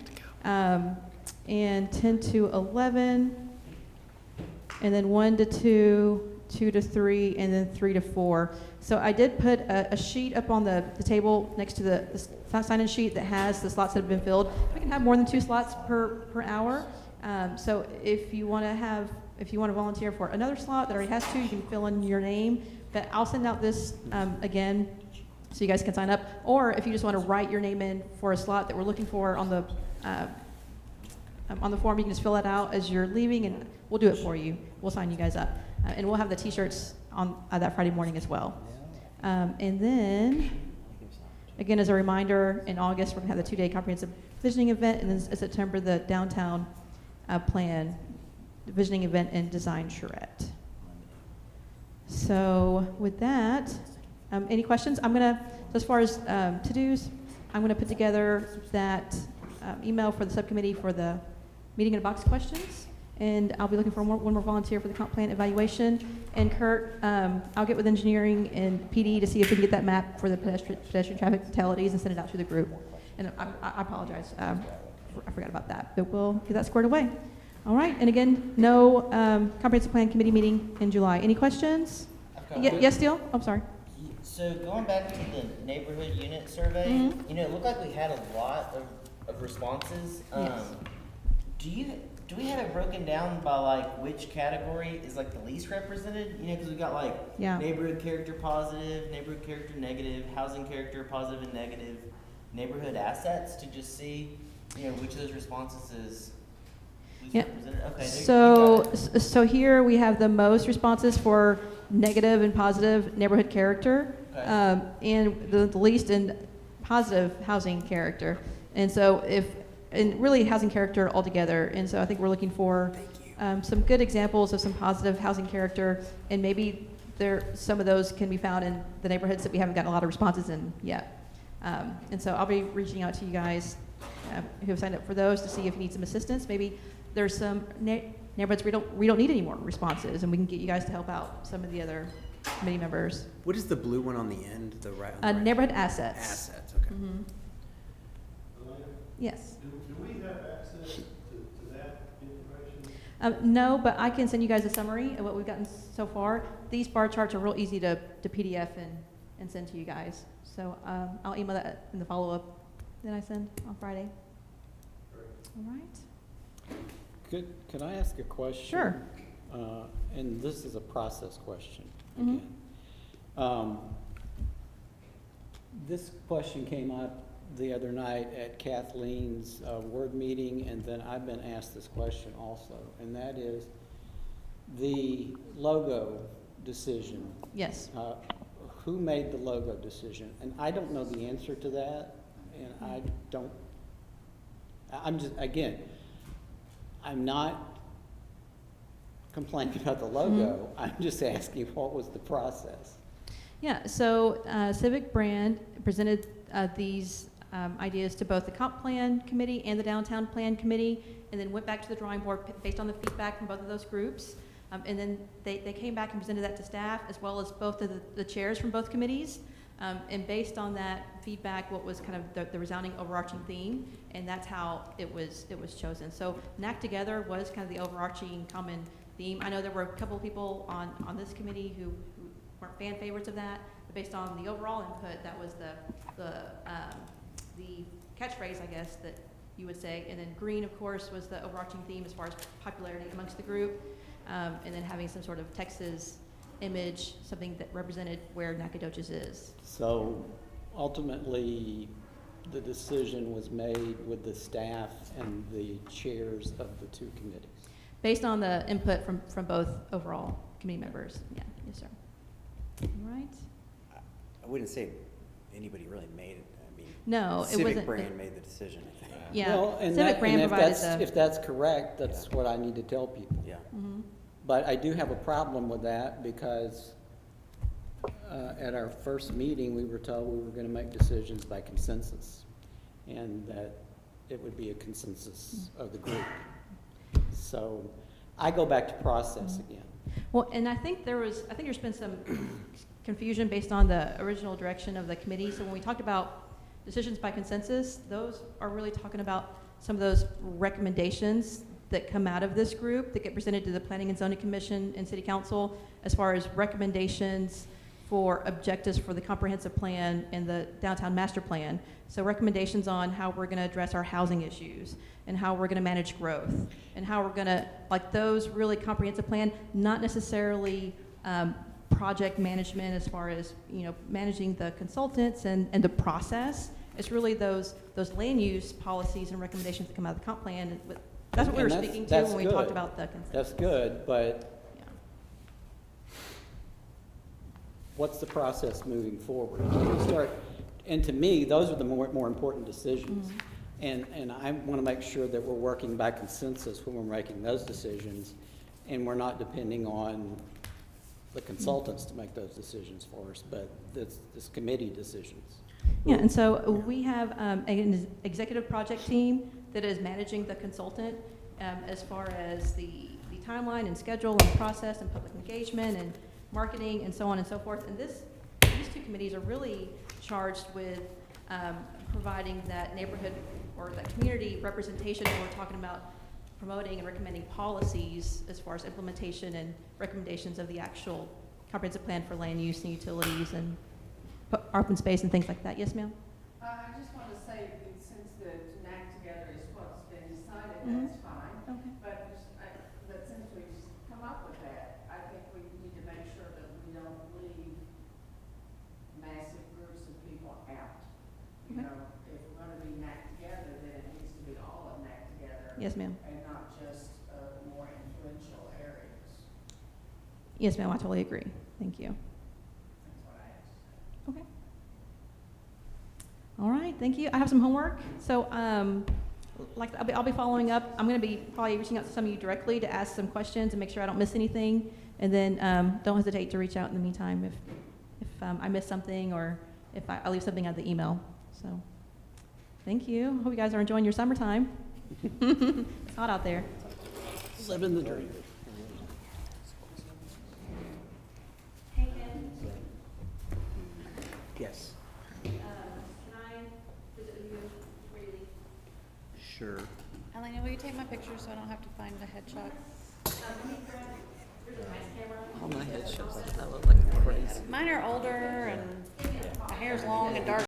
And 10 to 11, and then 1 to 2, 2 to 3, and then 3 to 4. So I did put a sheet up on the table next to the sign-in sheet that has the slots that have been filled. We can have more than 2 slots per hour. So if you want to volunteer for another slot that already has 2, you can fill in your name. But I'll send out this again so you guys can sign up. Or if you just want to write your name in for a slot that we're looking for on the form, you can just fill that out as you're leaving, and we'll do it for you. We'll sign you guys up. And we'll have the T-shirts on that Friday morning as well. And then, again, as a reminder, in August, we're going to have the 2-day comprehensive visioning event, and then in September, the downtown plan visioning event and design charrette. So with that, any questions? So as far as to-dos, I'm going to put together that email for the subcommittee for the meeting in a box questions, and I'll be looking for 1 more volunteer for the comp plan evaluation. And Kurt, I'll get with engineering and PD to see if we can get that map for the pedestrian traffic fatalities and send it out to the group. And I apologize, I forgot about that, but we'll get that squared away. All right, and again, no comprehensive plan committee meeting in July. Any questions? Yes, Steele? I'm sorry. So going back to the neighborhood unit survey, it looked like we had a lot of responses. Yes. Do we have it broken down by like which category is like the least represented? Because we got like neighborhood character positive, neighborhood character negative, housing character positive and negative, neighborhood assets, to just see which of those responses is Least Yeah. represented? Okay, there you So, got it. so here we have the most responses for negative and positive neighborhood character, Okay. and the least in positive housing character. And so and really housing character altogether. And so I think we're looking for some good examples of some positive housing character, and maybe some of those can be found in the neighborhoods that we haven't gotten a lot of responses in yet. And so I'll be reaching out to you guys who have signed up for those to see if you need some assistance. Maybe there's some neighborhoods we don't need any more responses, and we can get you guys to help out some of the other committee members. What is the blue one on the end, the right? On the right? Neighborhood assets. Assets, okay. Mhm. Yes. Do we have access to that information? No, but I can send you guys a summary of what we've gotten so far. These bar charts are real easy to PDF and send to you guys. So I'll email that in the follow-up that I send on Friday. All right. Could I ask a question? Sure. And this is a process question Mhm. again. This question came up the other night at Kathleen's word meeting, and then I've been asked this question also, and that is the logo decision. Yes. Who made the logo decision? And I don't know the answer to that, and I'm just, again, I'm not complaining about the logo. I'm just asking what was the process? Yeah, so Civic Brand presented these ideas to both the comp plan committee and the downtown plan committee, and then went back to the drawing board based on the feedback from both of those groups. And then they came back and presented that to staff, as well as both of the chairs from both committees. And based on that feedback, what was kind of the resounding overarching theme, and that's how it was chosen. So NAC Together was kind of the overarching common theme. I know there were a couple of people on this committee who weren't fan favorites of that, but based on the overall input, that was the catchphrase, I guess, that you would say. And then green, of course, was the overarching theme as far as popularity amongst the group. And then having some sort of Texas image, something that represented where Nacogdoches is. So ultimately, the decision was made with the staff and the chairs of the two committees. Based on the input from both overall committee members. Yeah, yes, sir. All right. I wouldn't say anybody really made it. I mean, No, it Civic wasn't. Brand made the decision, I think. Yeah, Well, and Civic Brand provided if that's correct, that's what I need to tell people. Yeah. Mhm. But I do have a problem with that because at our first meeting, we were told we were going to make decisions by consensus, and that it would be a consensus of the group. So I go back to process again. Well, and I think there's been some confusion based on the original direction of the committee. So when we talked about decisions by consensus, those are really talking about some of those recommendations that come out of this group that get presented to the Planning and Zoning Commission and City Council as far as recommendations for objectives for the comprehensive plan and the downtown master plan. So recommendations on how we're going to address our housing issues and how we're going to manage growth and how we're going to, like those really comprehensive plan, not necessarily project management as far as, managing the consultants and the process. It's really those land use policies and recommendations that come out of the comp plan. That's what we were speaking to when we talked about the consensus. That's good, but what's the process moving forward? And to me, those are the more important decisions. Mm-hmm. And I want to make sure that we're working by consensus when we're making those decisions, and we're not depending on the consultants to make those decisions for us, but this committee decisions. Yeah, and so we have an executive project team that is managing the consultant as far as the timeline and schedule and process and public engagement and marketing and so on and so forth. And these two committees are really charged with providing that neighborhood or that community representation when we're talking about promoting and recommending policies as far as implementation and recommendations of the actual comprehensive plan for land use and utilities and open space and things like that. Yes, ma'am? I just want to say, since the NAC Together is what's been decided, Mhm. that's fine. Okay. But since we've come up with that, I think we need to make sure that we don't leave massive groups of people out. You Okay. know, if we're going to be NAC Together, then it needs to be all of NAC Together. Yes, ma'am. And not just Yes, ma'am, I totally agree. Thank you. Okay. All right, thank you. I have some homework. So, like, I'll be following up. I'm going to be probably reaching out to some of you directly to ask some questions and make sure I don't miss anything. And then don't hesitate to reach out in the meantime if I miss something or if I leave something out of the email. So, thank you. Hope you guys are enjoying your summertime. It's hot out there. Living the dream. Hey, Ken. Yes. Can I visit with you briefly? Sure. Elena, will you take my picture so I don't have to find a headshot? All my headshots, I look like crazy. Mine are older and my hair's long and dark.